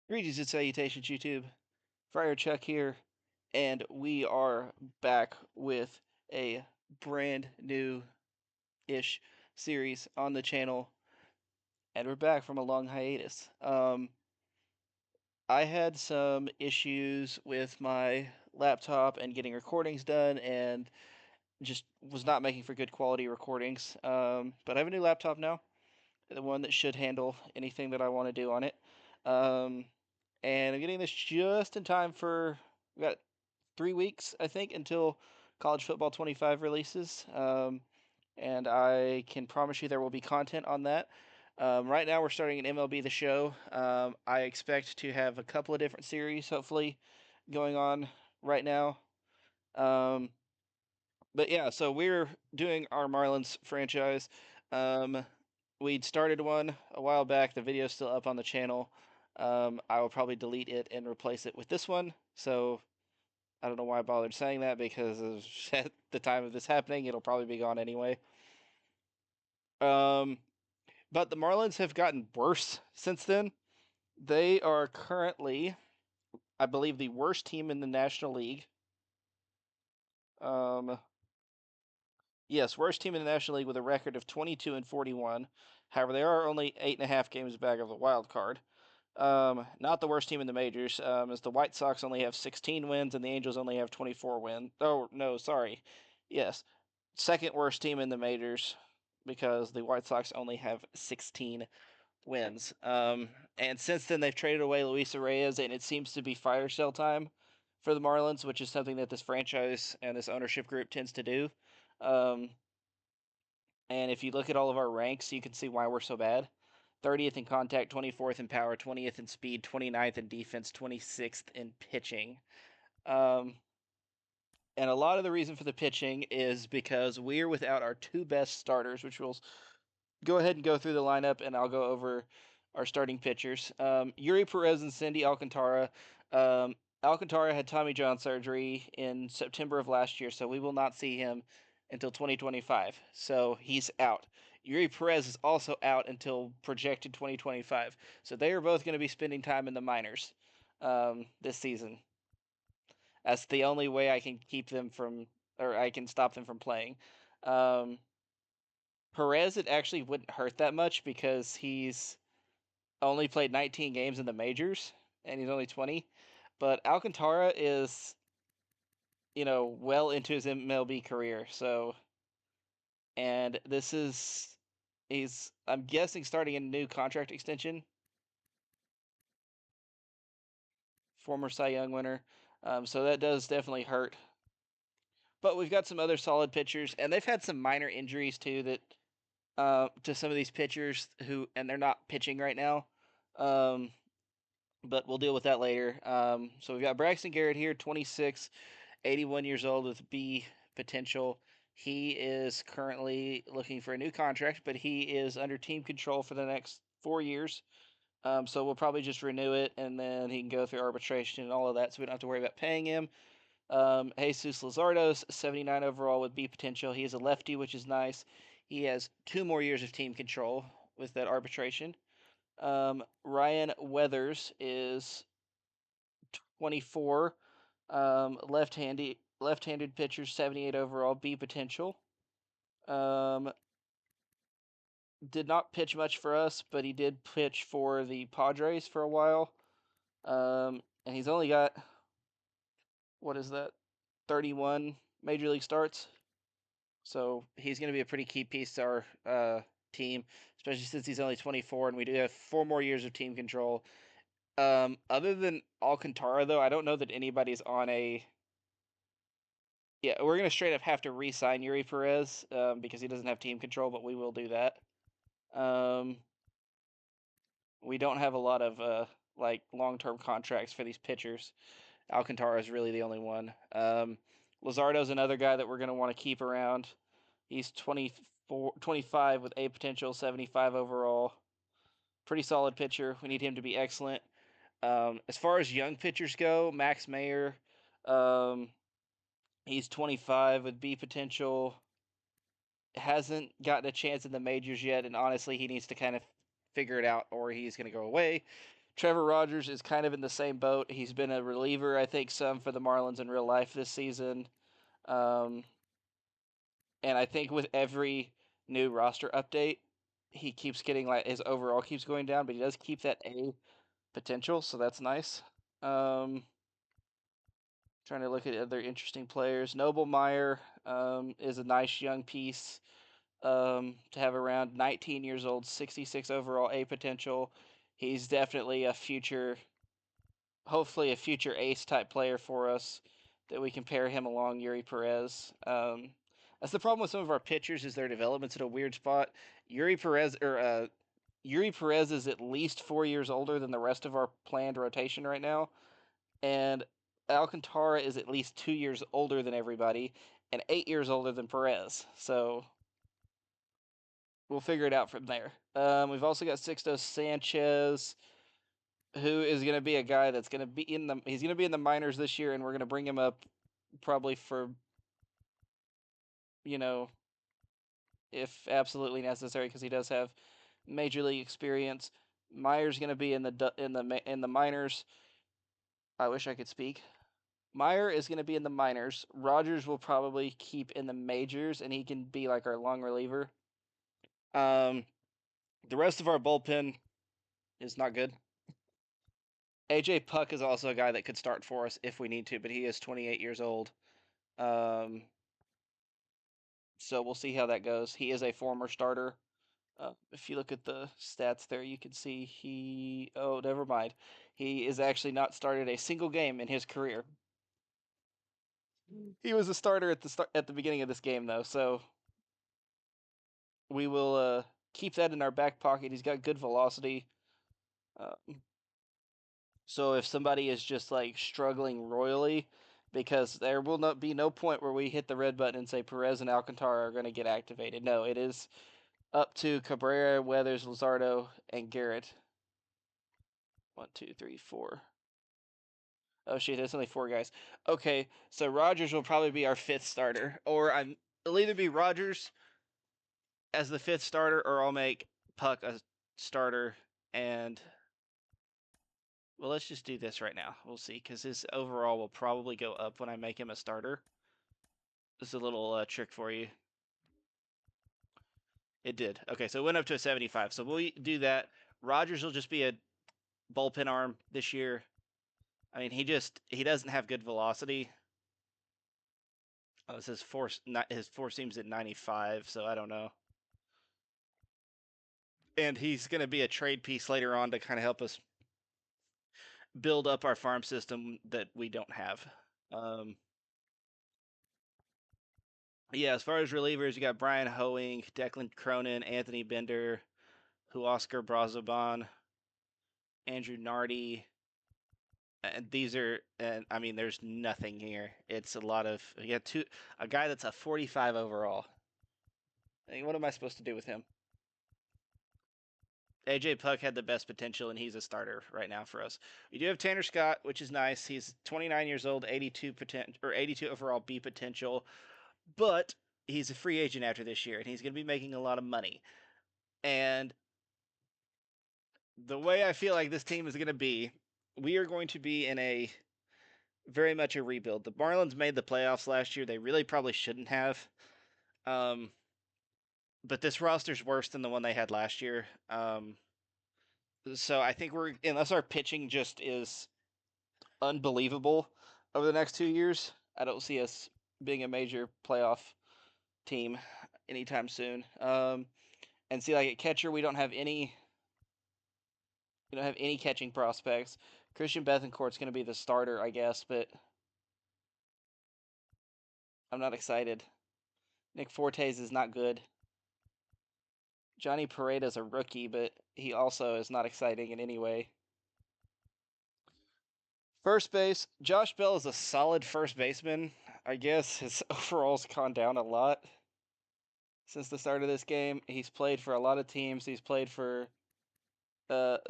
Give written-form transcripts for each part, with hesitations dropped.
Greetings and salutations, YouTube. Friar Chuck here, and we are back with a brand new-ish series on the channel, and we're back from a long hiatus. I had some issues with my laptop and getting recordings done, and just was not making for good quality recordings. But I have a new laptop now, the one that should handle anything that I want to do on it. Um, and I'm getting this just in time for we got 3 weeks, I think, until College Football 25 releases. And I can promise you there will be content on that. Right now, we're starting an MLB The Show. I expect to have a couple of different series, hopefully, going on right now. Um, but yeah, so we're doing our Marlins franchise. Um, we'd started one a while back. The video's still up on the channel. I will probably delete it and replace it with this one. So I don't know why I bothered saying that because at the time of this happening, it'll probably be gone anyway. Um, but the Marlins have gotten worse since then. They are currently, I believe, the worst team in the National League. Um, yes, worst team in the National League with a record of 22-41. However, they are only 8.5 games back of the wild card. Not the worst team in the majors, as the White Sox only have 16 wins and the Angels only have 24 wins. Oh, no, sorry. Yes, second worst team in the majors because the White Sox only have 16 wins. And since then, they've traded away Luis Reyes, and it seems to be fire sale time for the Marlins, which is something that this franchise and this ownership group tends to do. Um, and if you look at all of our ranks, you can see why we're so bad. 30th in contact, 24th in power, 20th in speed, 29th in defense, 26th in pitching. And a lot of the reason for the pitching is because we're without our two best starters, which we'll go ahead and go through the lineup, and I'll go over our starting pitchers. Yuri Perez and Cindy Alcantara. Alcantara had Tommy John surgery in September of last year, so we will not see him until 2025. So he's out. Yuri Perez is also out until projected 2025. So they are both going to be spending time in the minors this season. That's the only way I can keep them from, or I can stop them from playing. Perez, it actually wouldn't hurt that much because he's only played 19 games in the majors and he's only 20. But Alcantara is, well into his MLB career. So, and this is, I'm guessing, starting a new contract extension. Former Cy Young winner. So that does definitely hurt. But we've got some other solid pitchers, and they've had some minor injuries too that to some of these pitchers and they're not pitching right now. But we'll deal with that later. So we've got Braxton Garrett here, 26, 81 years old with B potential. He is currently looking for a new contract, but he is under team control for the next 4 years. So we'll probably just renew it, and then he can go through arbitration and all of that, so we don't have to worry about paying him. Jesus Luzardo's 79 overall with B potential. He is a lefty, which is nice. He has 2 more years of team control with that arbitration. Ryan Weathers is 24, left-handed pitcher, 78 overall, B potential. Did not pitch much for us, but he did pitch for the Padres for a while. And he's only got, what is that, 31 major league starts. So he's going to be a pretty key piece to our team, especially since he's only 24 and we do have 4 more years of team control. Other than Alcantara, though, I don't know that anybody's on a. Yeah, we're going to straight up have to re-sign Yuri Perez because he doesn't have team control, but we will do that. We don't have a lot of long-term contracts for these pitchers. Alcantara is really the only one. Luzardo's another guy that we're going to want to keep around. He's 25 with A potential, 75 overall. Pretty solid pitcher. We need him to be excellent. As far as young pitchers go, Max Mayer, he's 25 with B potential. Hasn't gotten a chance in the majors yet, and honestly, he needs to kind of figure it out or he's going to go away. Trevor Rogers is kind of in the same boat. He's been a reliever, I think, some for the Marlins in real life this season. Um, and I think with every new roster update, he keeps getting like his overall keeps going down, but he does keep that A potential, so that's nice. Trying to look at other interesting players. Noble Meyer is a nice young piece to have around. 19 years old, 66 overall A potential. He's definitely a future, hopefully a future ace type player for us that we can pair him along Yuri Perez. That's the problem with some of our pitchers is their development's at a weird spot. Yuri Perez is at least 4 years older than the rest of our planned rotation right now, and Alcantara is at least 2 years older than everybody and 8 years older than Perez. So we'll figure it out from there. We've also got Sixto Sanchez, who is going to be a guy that's going to be he's going to be in the minors this year, and we're going to bring him up probably for, you know, if absolutely necessary, because he does have major league experience. Meyer's going to be in the minors. I wish I could speak. Meyer is going to be in the minors. Rogers will probably keep in the majors, and he can be like our long reliever. The rest of our bullpen is not good. AJ Puck is also a guy that could start for us if we need to, but he is 28 years old. Um, so we'll see how that goes. He is a former starter. If you look at the stats there, you can see he. Oh, never mind. He is actually not started a single game in his career. He was a starter at the beginning of this game, though. So we will keep that in our back pocket. He's got good velocity. Uh, so if somebody is just like struggling royally, because there will not be no point where we hit the red button and say Perez and Alcantara are going to get activated. No, it is up to Cabrera, Weathers, Luzardo, and Garrett. 1, 2, 3, 4. Oh shit, that's only 4 guys. Okay, so Rogers will probably be our fifth starter, or it'll either be Rogers as the fifth starter, or I'll make Puck a starter. And well, let's just do this right now. We'll see, because his overall will probably go up when I make him a starter. This is a little trick for you. It did. Okay, so it went up to a 75. So we'll do that. Rogers will just be a bullpen arm this year. I mean, he doesn't have good velocity. Oh, it says his four seems at 95, so I don't know. And he's going to be a trade piece later on to kind of help us build up our farm system that we don't have. Yeah, as far as relievers, you got Brian Hoeing, Declan Cronin, Anthony Bender, Huoscar Brazoban, Andrew Nardi. And these are, and I mean, there's nothing here. It's a lot of, you got a guy that's a 45 overall. I mean, what am I supposed to do with him? AJ Puck had the best potential, and he's a starter right now for us. We do have Tanner Scott, which is nice. He's 29 years old, 82 overall B potential, but he's a free agent after this year, and he's going to be making a lot of money. And the way I feel like this team is going to be, we are going to be in a very much a rebuild. The Marlins made the playoffs last year. They really probably shouldn't have. But this roster's worse than the one they had last year. So I think unless our pitching just is unbelievable over the next 2 years, I don't see us being a major playoff team anytime soon. And see, like at catcher, we don't have any catching prospects. Christian Bethencourt's going to be the starter, I guess, but I'm not excited. Nick Fortes is not good. Johnny Pareda's a rookie, but he also is not exciting in any way. First base, Josh Bell is a solid first baseman. I guess his overall's gone down a lot since the start of this game. He's played for a lot of teams. He's played for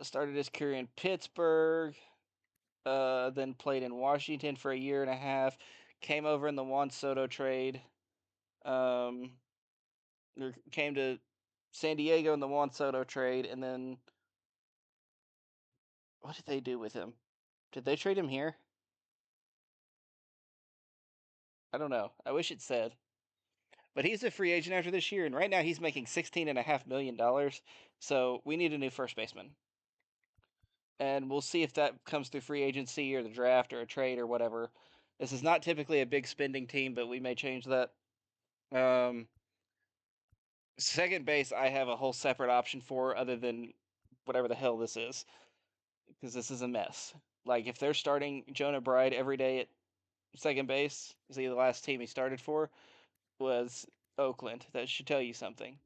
started his career in Pittsburgh, then played in Washington for a year and a half, came over in the Juan Soto trade, came to San Diego in the Juan Soto trade, and then what did they do with him? Did they trade him here? I don't know. I wish it said. But he's a free agent after this year, and right now he's making $16.5 million. So we need a new first baseman, and we'll see if that comes through free agency or the draft or a trade or whatever. This is not typically a big spending team, but we may change that. Um, Second base, I have a whole separate option for other than whatever the hell this is, because this is a mess. Like if they're starting Jonah Bride every day at second base, see the last team he started for was Oakland. That should tell you something.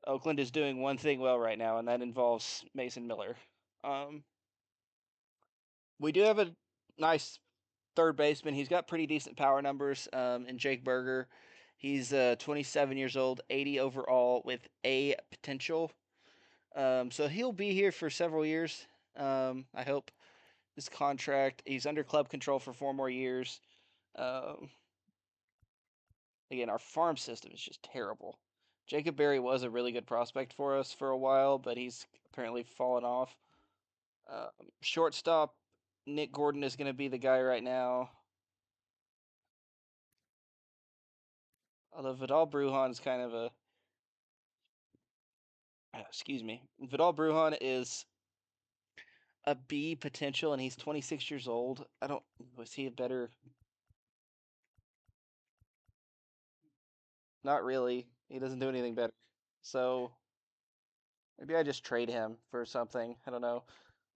Oakland is doing one thing well right now, and that involves Mason Miller. Um, we do have a nice third baseman. He's got pretty decent power numbers. In Jake Berger, he's 27 years old, 80 overall with A potential. So he'll be here for several years. I hope his contract. He's under club control for 4 more years. Um, Again, our farm system is just terrible. Jacob Berry was a really good prospect for us for a while, but he's apparently fallen off. Shortstop, Nick Gordon is going to be the guy right now. Although Vidal Brujan is kind of a. Excuse me. Vidal Brujan is a B potential, and he's 26 years old. I don't. Was he a better. Not really. He doesn't do anything better. So maybe I just trade him for something. I don't know.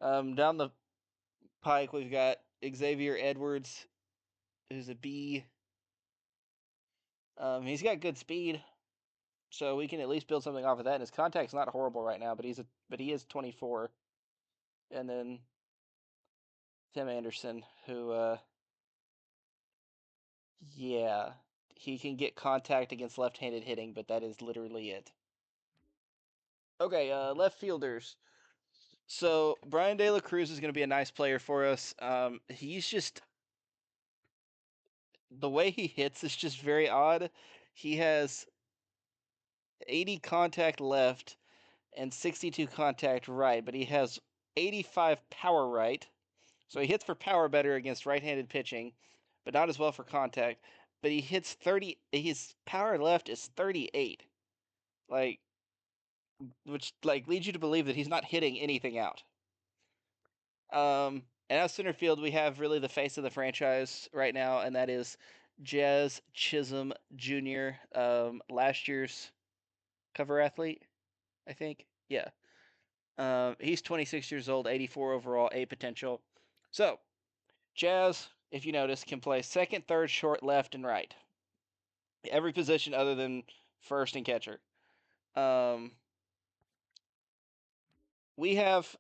Down the pike, we've got Xavier Edwards, who's a B. He's got good speed, so we can at least build something off of that. And his contact's not horrible right now, but he is 24. And then Tim Anderson, who yeah, he can get contact against left-handed hitting, but that is literally it. Okay, left fielders. So Brian De La Cruz is going to be a nice player for us. He's just the way he hits is just very odd. He has 80 contact left and 62 contact right, but he has 85 power right. So he hits for power better against right-handed pitching, but not as well for contact. But he hits 30. His power left is 38, like which like leads you to believe that he's not hitting anything out. And out center field, we have really the face of the franchise right now, and that is Jazz Chisholm Jr., last year's cover athlete, I think. Yeah. He's 26 years old, 84 overall, A potential. So, Jazz, if you notice, can play second, third, short, left, and right. Every position other than first and catcher. Um, we have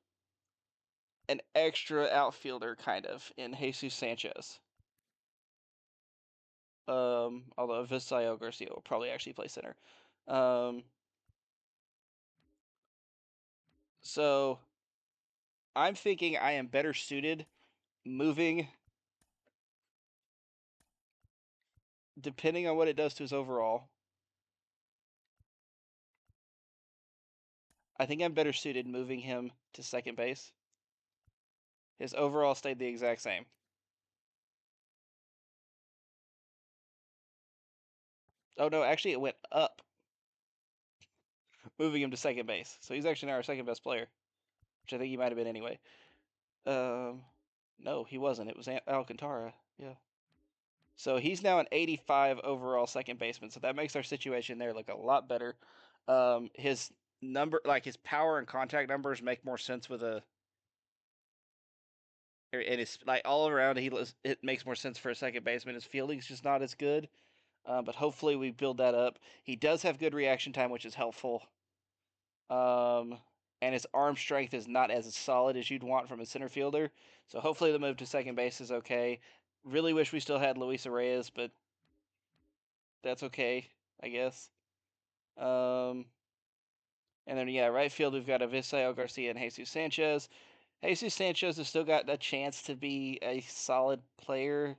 an extra outfielder, kind of, in Jesus Sanchez. Although Visayo Garcia will probably actually play center. Um, so I'm thinking I am better suited moving, depending on what it does to his overall. I think I'm better suited moving him to second base. His overall stayed the exact same. Oh no, actually it went up, moving him to second base. So he's actually now our second best player, which I think he might have been anyway. Um, no, he wasn't. It was Alcantara. Yeah. So he's now an 85 overall second baseman. So that makes our situation there look a lot better. His number, like his power and contact numbers, make more sense with a. And it's like all around, it makes more sense for a second baseman. His fielding's just not as good, but hopefully we build that up. He does have good reaction time, which is helpful. Um, and his arm strength is not as solid as you'd want from a center fielder. So hopefully the move to second base is okay. Really wish we still had Luis Reyes, but that's okay, I guess. Um, and then yeah, right field we've got Avisail Garcia and Jesus Sanchez. Jesus Sanchez has still got a chance to be a solid player,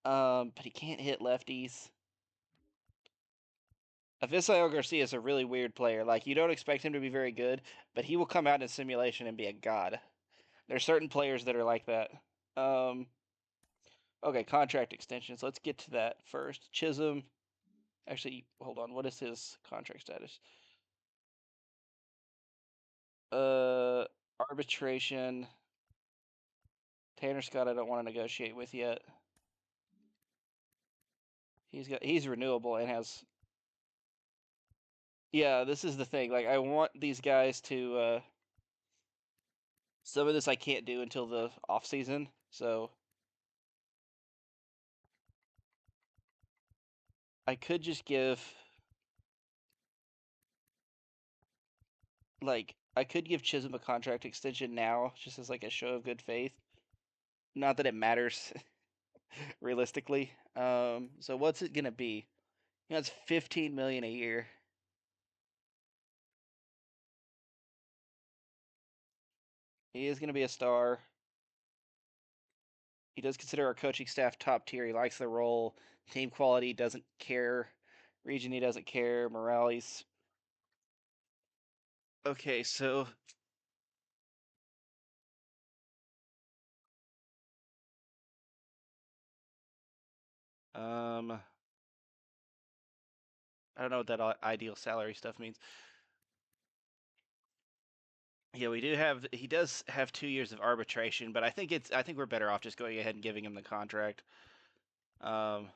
but he can't hit lefties. Afisael Garcia is a really weird player. Like, you don't expect him to be very good, but he will come out in simulation and be a god. There's certain players that are like that. Um, okay, contract extensions. Let's get to that first. Chisholm. Actually, hold on. What is his contract status? Uh, arbitration. Tanner Scott, I don't want to negotiate with yet. He's renewable and has. Yeah, this is the thing. Like, I want these guys to. Some of this I can't do until the off season, so I could just give. Like, I could give Chisholm a contract extension now, just as like a show of good faith. Not that it matters realistically. So what's it gonna be? It's 15 million a year. He is gonna be a star. He does consider our coaching staff top tier. He likes the role. Team quality doesn't care. Region he doesn't care. Morales. Okay, so I don't know what that ideal salary stuff means. Yeah, we do have. He does have 2 years of arbitration, but I think we're better off just going ahead and giving him the contract. Um,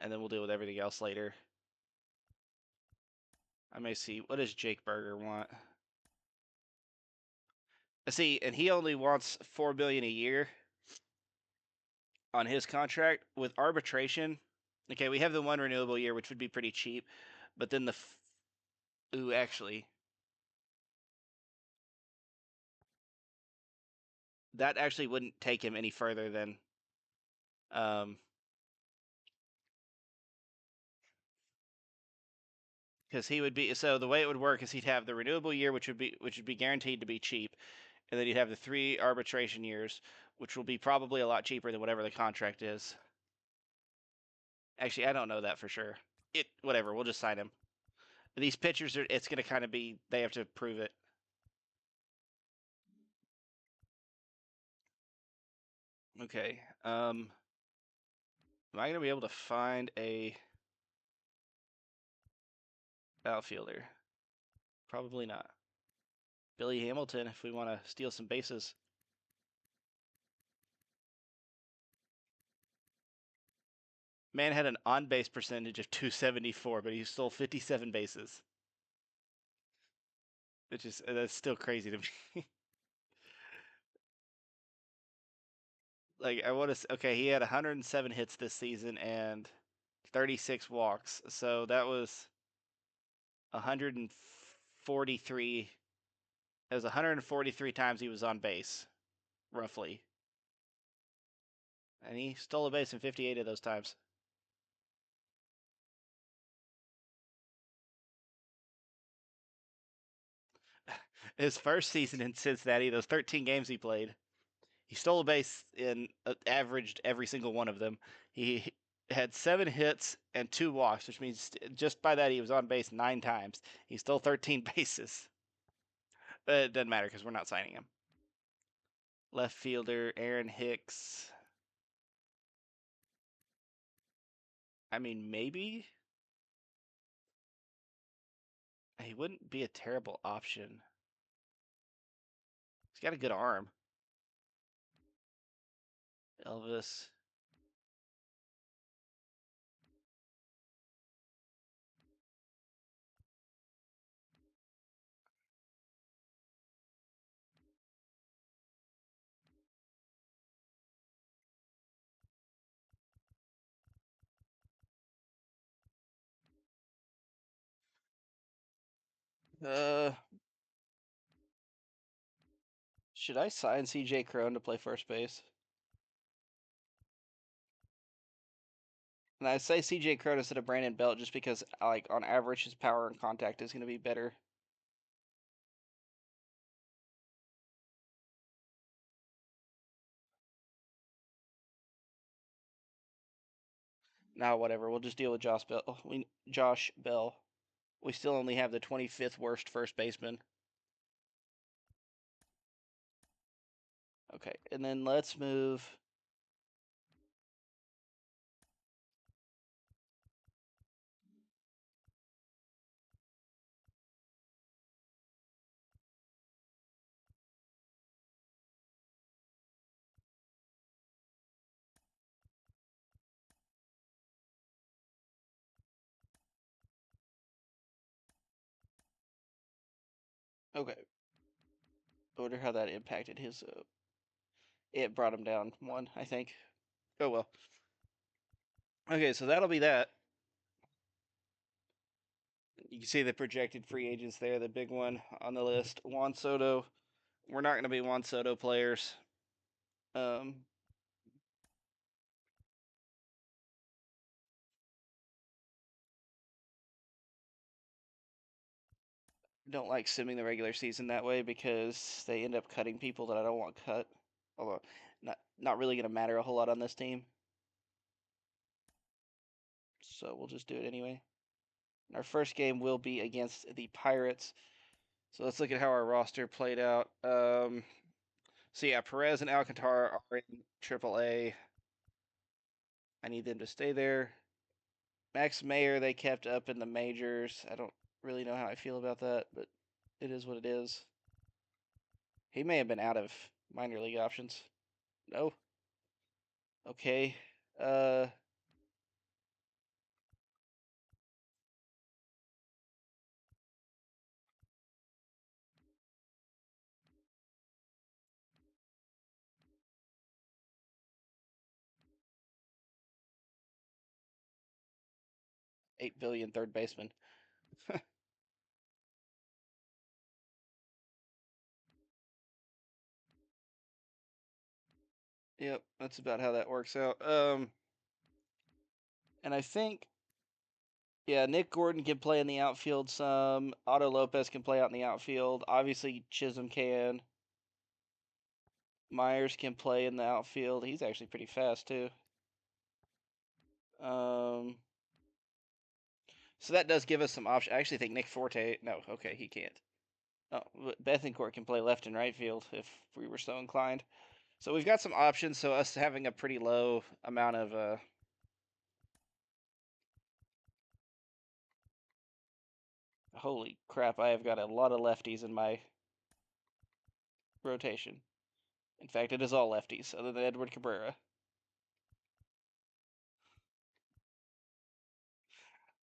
and then we'll deal with everything else later. I may see what does Jake Berger want. See, and he only wants 4 million a year on his contract with arbitration. Okay, we have the one renewable year, which would be pretty cheap, but then ooh, actually, that actually wouldn't take him any further than um because he would be so the way it would work is he'd have the renewable year, which would be guaranteed to be cheap, and then you'd have the 3 arbitration years, which will be probably a lot cheaper than whatever the contract is. Actually, I don't know that for sure. Whatever, we'll just sign him. These pitchers are. It's going to kind of be. They have to prove it. Okay. Am I going to be able to find a outfielder? Probably not. Billy Hamilton, if we want to steal some bases. Man had an on base percentage of 274, but he stole 57 bases. Which is that's still crazy to me. Like I want to. Okay, he had 107 hits this season and 36 walks. So that was 143. It was 143 times he was on base, roughly, and he stole a base in 58 of those times. His first season in Cincinnati, those 13 games he played, he stole a base in averaged every single one of them. He had 7 hits and 2 walks, which means just by that he was on base 9 times. He stole 13 bases. But it doesn't matter because we're not signing him. Left fielder Aaron Hicks. I mean, maybe he wouldn't be a terrible option. He's got a good arm. Elvis. Uh, should I sign CJ Crone to play first base? And I say CJ Crone instead of Brandon Belt just because, like, on average, his power and contact is going to be better. Now, whatever. We'll just deal with Josh Bell. Josh Bell. We still only have the 25th worst first baseman. Okay, and then let's move. Okay, I wonder how that impacted his. It brought him down one, I think. Oh well. Okay, so that'll be that. You can see the projected free agents there. The big one on the list, Juan Soto. We're not going to be Juan Soto players. Um, don't like simming the regular season that way because they end up cutting people that I don't want cut. Although not really going to matter a whole lot on this team. So we'll just do it anyway. Our first game will be against the Pirates. So let's look at how our roster played out. So yeah, Perez and Alcantara are in AAA. I need them to stay there. Max Mayer they kept up in the majors. I don't really know how I feel about that, but it is what it is. He may have been out of minor league options. No. Okay. Uh 8 billion third baseman. Yep, that's about how that works out. And I think yeah, Nick Gordon can play in the outfield some. Otto Lopez can play out in the outfield. Obviously Chisholm can. Myers can play in the outfield. He's actually pretty fast too. Um, so that does give us some options. I actually think Nick Forte. No, okay, he can't. Oh, Bethencourt can play left and right field if we were so inclined. So we've got some options. So us having a pretty low amount of holy crap, I have got a lot of lefties in my rotation. In fact, it is all lefties other than Edward Cabrera.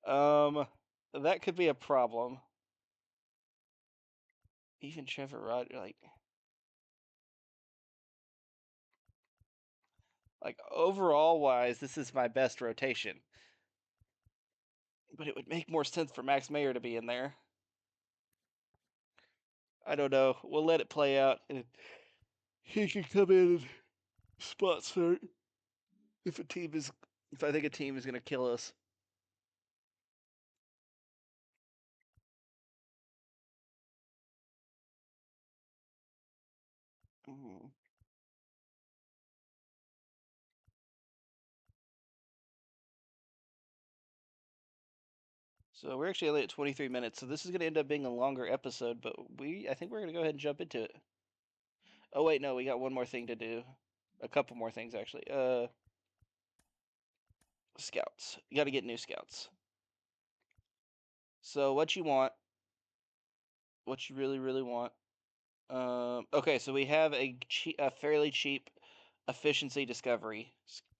Um, that could be a problem. Even Trevor Rod, like overall wise, this is my best rotation. But it would make more sense for Max Mayer to be in there. I don't know. We'll let it play out, and he can come in and spot start if a team is. If I think a team is going to kill us. Mm. So we're actually only at 23 minutes, so this is going to end up being a longer episode. But I think we're going to go ahead and jump into it. Oh wait, no, we got one more thing to do. A couple more things actually. Scouts. You got to get new scouts. So what you really really want. Okay, so we have a fairly cheap efficiency discovery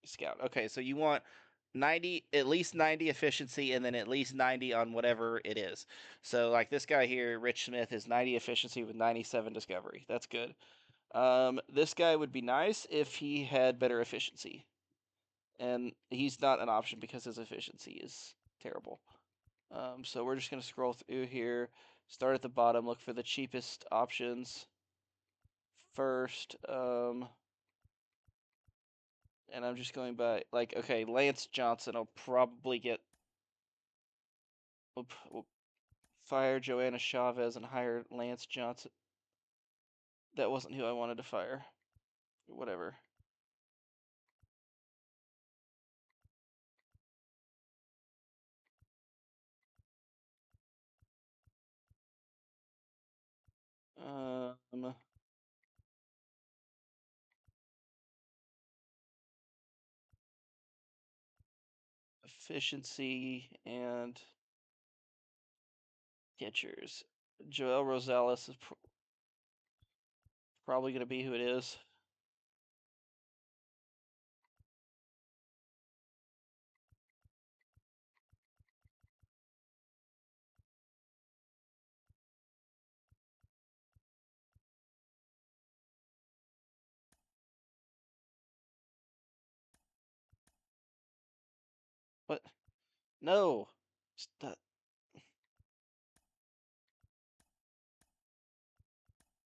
scout. Okay, so you want 90, at least 90 efficiency, and then at least 90 on whatever it is. So like this guy here, Rich Smith, is 90 efficiency with 97 discovery. That's good. This guy would be nice if he had better efficiency, and he's not an option because his efficiency is terrible. So we're just gonna scroll through here, start at the bottom, look for the cheapest options first. And I'm just going by like, okay, Lance Johnson. I'll probably get. We'll fire Joanna Chavez and hire Lance Johnson. That wasn't who I wanted to fire. Whatever. Um, Efficiency and catchers. Joel Rosales is probably going to be who it is. But no,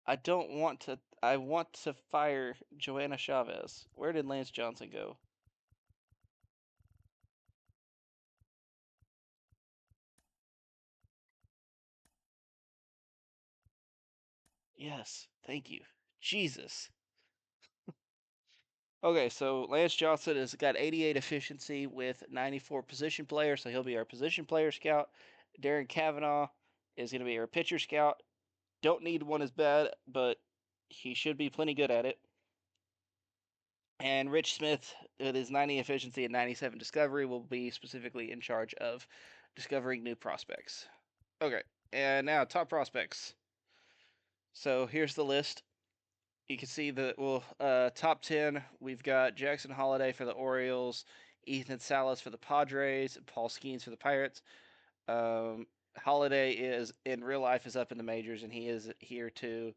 I don't want to. I want to fire Joanna Chavez. Where did Lance Johnson go? Yes, thank you. Jesus. Okay, so Lance Johnson has got 88 efficiency with 94 position player, so he'll be our position player scout. Darren Kavanaugh is going to be our pitcher scout. Don't need one as bad, but he should be plenty good at it. And Rich Smith, with his 90 efficiency and 97 discovery, will be specifically in charge of discovering new prospects. Okay, and now top prospects. So here's the list. You can see the top 10. We've got Jackson Holiday for the Orioles, Ethan Salas for the Padres, and Paul Skeens for the Pirates. Holiday is in real life is up in the majors, and he is here too.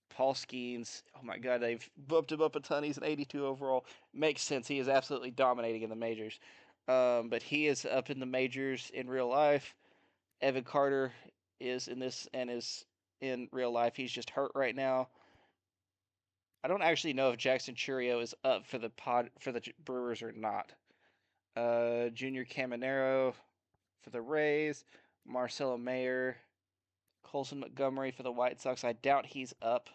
Paul Skeens, oh my God, they've bumped him up a ton. He's an 82 overall. Makes sense. He is absolutely dominating in the majors. But he is up in the majors in real life. Evan Carter is in this and is in real life. He's just hurt right now. I don't actually know if Jackson Churio is up for the Brewers or not. Junior Caminero for the Rays. Marcelo Mayer. Colson Montgomery for the White Sox. I doubt he's up.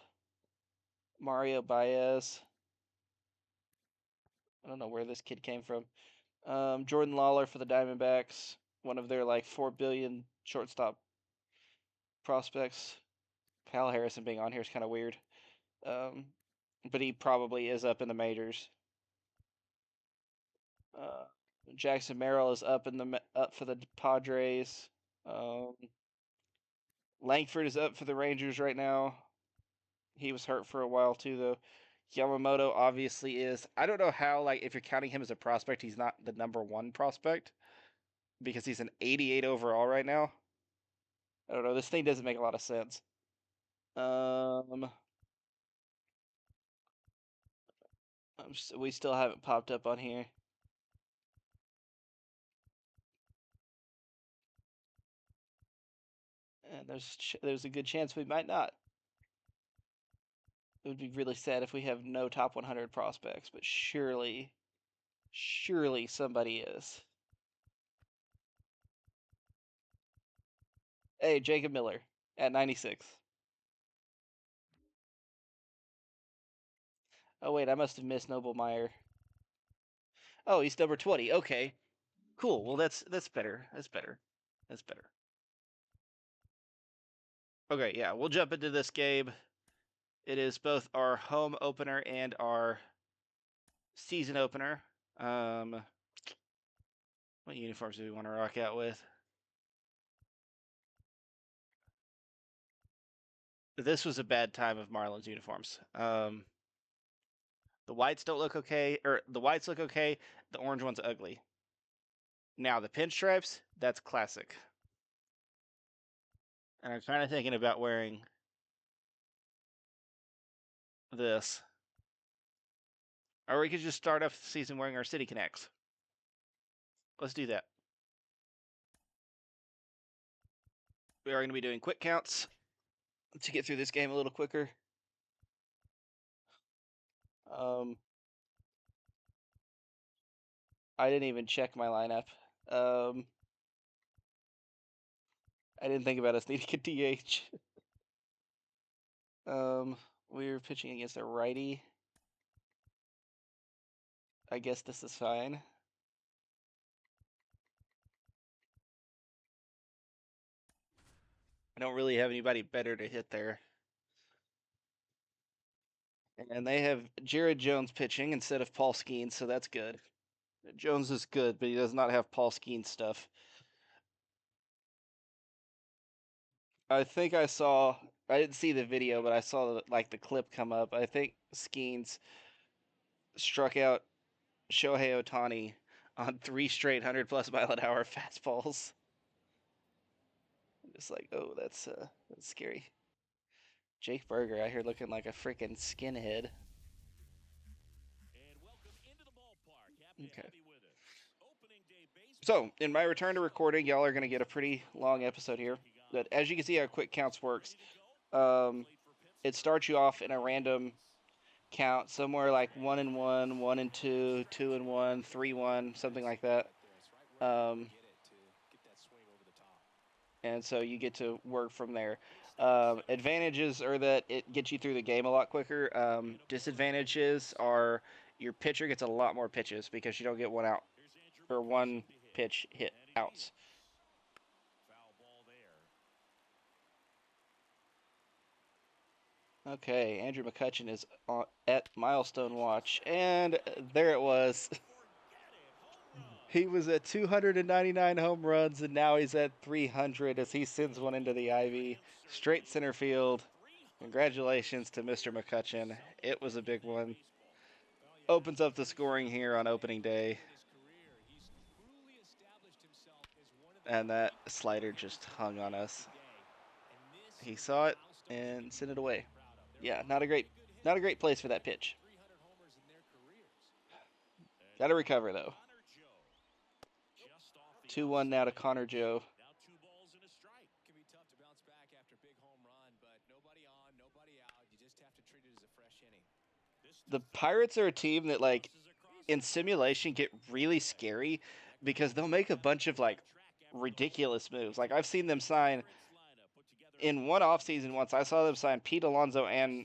Mario Baez. I don't know where this kid came from. Jordan Lawler for the Diamondbacks. One of their like 4 billion shortstop prospects. Kyle Harrison being on here is kind of weird. Um, but he probably is up in the majors. Uh, Jackson Merrill is up for the Padres. Um, Langford is up for the Rangers right now. He was hurt for a while too, though. Yamamoto obviously is. I don't know how, like, if you're counting him as a prospect, he's not the number one prospect because he's an 88 overall right now. I don't know. This thing doesn't make a lot of sense. Um, we still haven't popped up on here. And there's a good chance we might not. It would be really sad if we have no top 100 prospects, but surely somebody is. Hey, Jacob Miller at 96. Oh wait, I must have missed Noble Meyer. Oh, he's number 20. Okay, cool. Well, that's better. That's better. That's better. Okay, yeah, we'll jump into this game. It is both our home opener and our season opener. What uniforms do we want to rock out with? This was a bad time of Marlins uniforms. The whites don't look okay, or the whites look okay. The orange one's ugly. Now the pinstripes, that's classic. And I'm kind of thinking about wearing this. Or we could just start off the season wearing our City Connects. Let's do that. We are going to be doing quick counts to get through this game a little quicker. Um, I didn't even check my lineup. Um, I didn't think about us needing a DH. We're pitching against a righty. I guess this is fine. I don't really have anybody better to hit there. And they have Jared Jones pitching instead of Paul Skeens, so that's good. Jones is good, but he does not have Paul Skeens stuff. I think I didn't see the video, but I saw like the clip come up. I think Skeens struck out Shohei Ohtani on 3 straight 100+ mile an hour fastballs. I'm just like, oh, that's scary. Jake Berger out here looking like a freaking skinhead. Okay. So, in my return to recording, y'all are going to get a pretty long episode here. But as you can see how quick counts works, um, it starts you off in a random count, somewhere like 1-1, 1-2, 2-1, 3-1, something like that. And so you get to work from there. Advantages are that it gets you through the game a lot quicker. Disadvantages are your pitcher gets a lot more pitches because you don't get one out or one pitch hit outs. Okay, Andrew McCutchen is at milestone watch, and there it was. He was at 299 home runs, and now he's at 300 as he sends one into the ivy, straight center field. Congratulations to Mr. McCutchen. It was a big one. Opens up the scoring here on opening day. And that slider just hung on us. He saw it and sent it away. Yeah, not a great place for that pitch. Got to recover though. 2-1 now to Connor Joe. The Pirates are a team that like in simulation get really scary because they'll make a bunch of like ridiculous moves. Like I've seen them sign in one offseason once. I saw them sign Pete Alonso and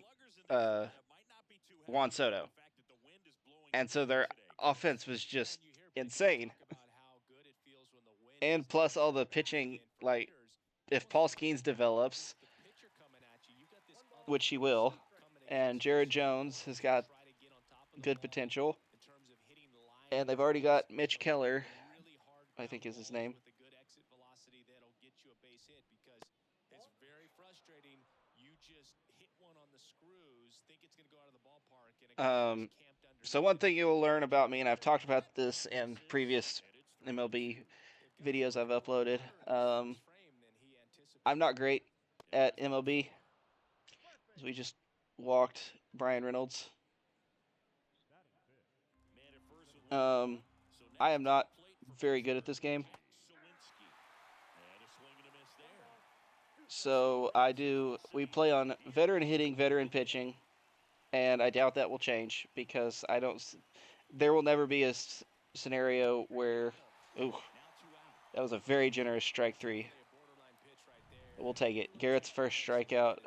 uh, Juan Soto, and so their offense was just insane. And plus all the pitching, like if Paul Skeens develops, which he will, and Jared Jones has got good potential, and they've already got Mitch Keller, I think is his name. Um, so one thing you will learn about me, and I've talked about this in previous MLB videos I've uploaded. I'm not great at MLB. We just walked Brian Reynolds. I am not very good at this game. So we play on veteran hitting, veteran pitching, and I doubt that will change because there will never be a scenario where, ooh, that was a very generous strike three. We'll take it. Garrett's first strikeout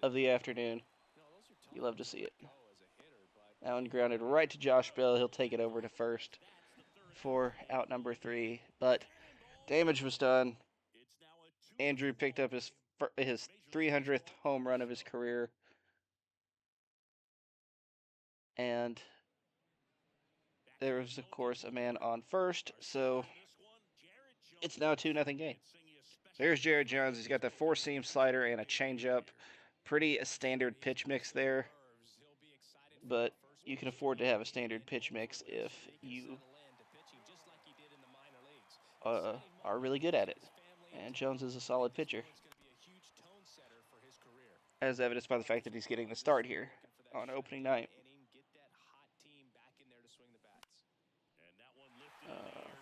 of the afternoon. You love to see it. That one grounded right to Josh Bell. He'll take it over to first for out number 3. But damage was done. Andrew picked up his 300th home run of his career. And there was, of course, a man on first. So it's now a 2-0 game. There's Jared Jones. He's got the 4-seam slider and a changeup. Pretty standard pitch mix there. But you can afford to have a standard pitch mix if you are really good at it. And Jones is a solid pitcher, as evidenced by the fact that he's getting the start here on opening night.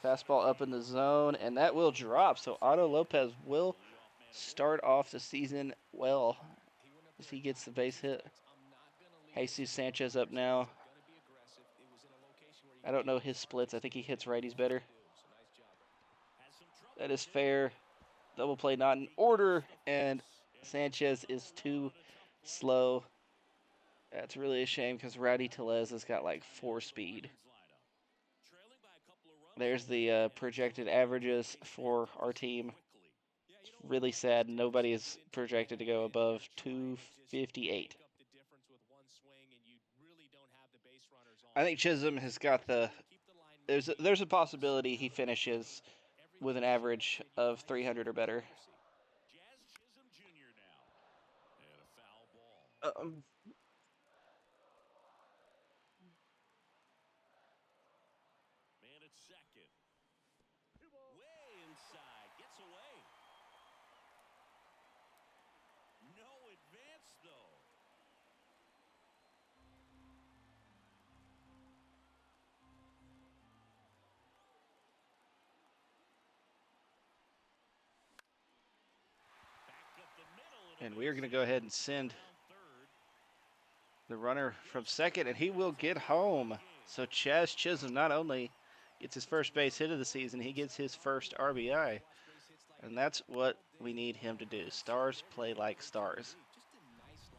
Fastball up in the zone, and that will drop. So Otto Lopez will start off the season well as he gets the base hit. Jesus Sanchez up now. I don't know his splits. I think he hits righties better. That is fair. Double play not in order, and Sanchez is too slow. That's really a shame because Rowdy Tellez has got like 4 speed. There's the projected averages for our team. It's really sad. Nobody is projected to go above 258. I think Chisholm has got the. There's a possibility he finishes with an average of 300 or better. Um, Man at second. Way inside. Gets away. No advance, though. and we are going to go ahead and send the runner from second, and he will get home. So Chaz Chisholm not only gets his first base hit of the season, he gets his first RBI. And that's what we need him to do. Stars play like stars.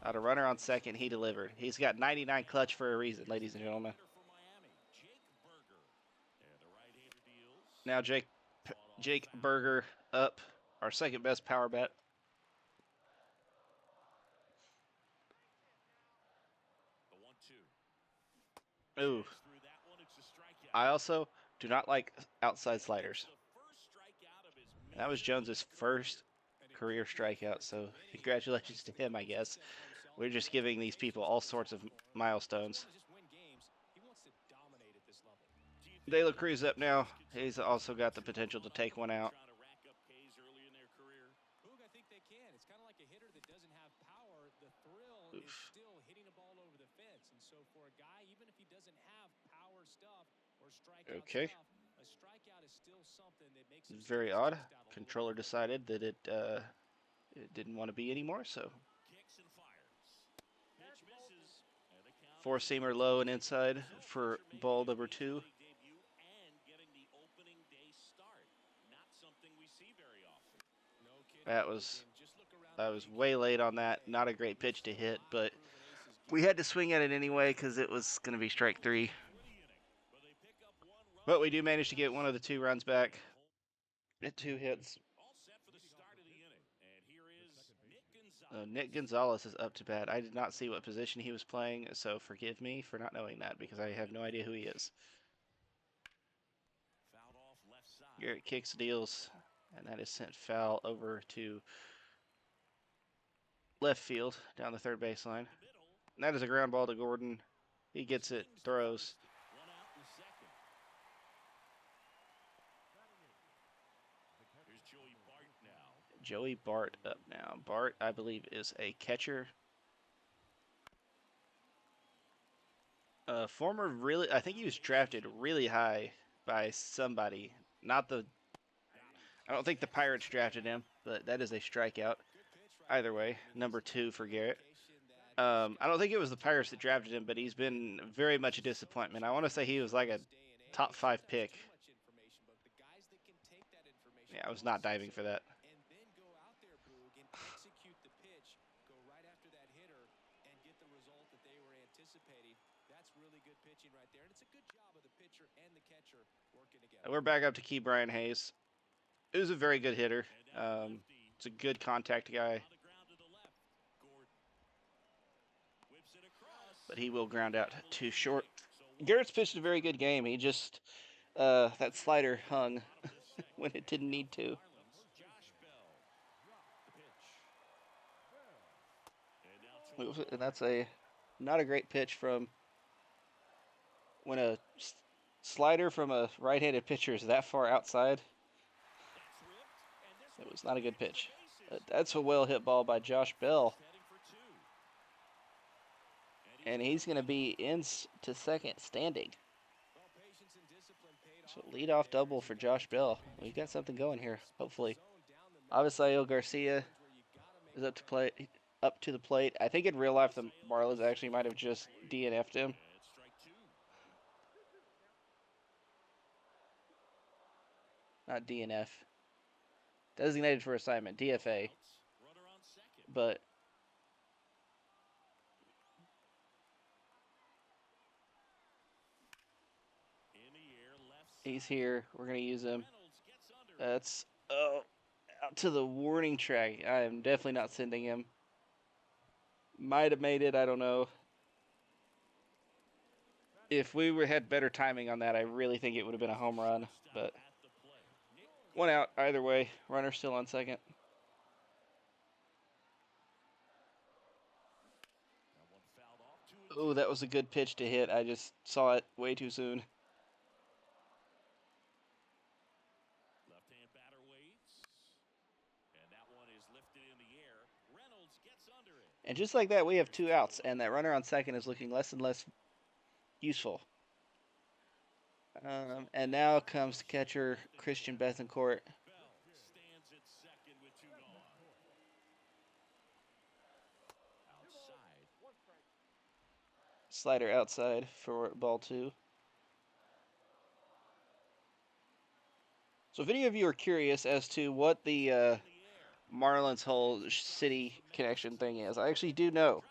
Out a runner on second, he delivered. He's got 99 clutch for a reason, ladies and gentlemen. Now Jake Berger up, our second best power bet. Ooh. I also do not like outside sliders. That was Jones's first career strikeout, so congratulations to him, I guess. We're just giving these people all sorts of milestones. De La Cruz up now. He's also got the potential to take one out. I think they can. It's kind of like a hitter that doesn't have power. The thrill is still hitting a ball over the fence. And so for a guy, even if he doesn't have power stuff or strikeout stuff, a strikeout is still something that makes him very odd. Controller decided that it didn't want to be anymore, so. Four-seamer low and inside for ball number 2. That was way late on that. Not a great pitch to hit, but we had to swing at it anyway because it was going to be strike 3. But we do manage to get one of the 2 runs back. Get 2 hits. Nick Gonzalez is up to bat. I did not see what position he was playing, so forgive me for not knowing that because I have no idea who he is. Garrett kicks, deals, and that is sent foul over to left field down the third baseline. And that is a ground ball to Gordon. He gets it, throws. Joey Bart up now. Bart, I believe, is a catcher. Former really, I think he was drafted really high by somebody. Not the, I don't think the Pirates drafted him, but that is a strikeout. Either way, number 2 for Garrett. I don't think it was the Pirates that drafted him, but he's been very much a disappointment. I want to say he was like a top 5 pick. Yeah, I was not diving for that. That's really good pitching right there. And it's a good job of the pitcher and the catcher working together. And we're back up to Key Brian Hayes. It was a very good hitter. It's a good contact guy. But he will ground out too short. Garrett's pitched a very good game. He just, that slider hung when it didn't need to. And that's not a great pitch from when a slider from a right-handed pitcher is that far outside. It was not a good pitch. That's a well-hit ball by Josh Bell. And he's going to be into second standing. So leadoff double for Josh Bell. We've got something going here, hopefully. Avisail Garcia is up to the plate. I think in real life the Marlins actually might have just DNF'd him. Not DNF. Designated for assignment, DFA. But he's here. We're going to use him. That's out to the warning track. I am definitely not sending him. Might have made it. I don't know. If we had better timing on that, I really think it would have been a home run. But one out either way. Runner still on second. Oh, that was a good pitch to hit. I just saw it way too soon. Left-hand batter waits. And that one is lifted in the air. Reynolds gets under it. And just like that, we have 2 outs, and that runner on second is looking less and less useful. And now comes catcher Christian Bethencourt. Bell stands at second with 2 gone. Outside. Slider outside for ball 2. So if any of you are curious as to what the Marlins whole city connection thing is, I actually do know.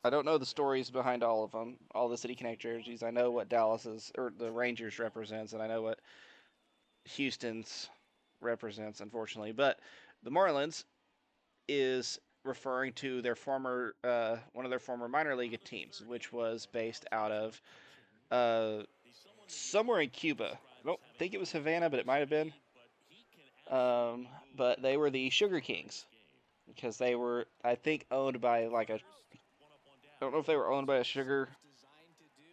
I don't know the stories behind all of them, all the City Connect jerseys. I know what Dallas's or the Rangers represents, and I know what Houston's represents, unfortunately. But the Marlins is referring to their former one of their former minor league teams, which was based out of somewhere in Cuba. I don't think it was Havana, but it might have been. But they were the Sugar Kings because they were, I think, owned by like a. I don't know if they were owned by a sugar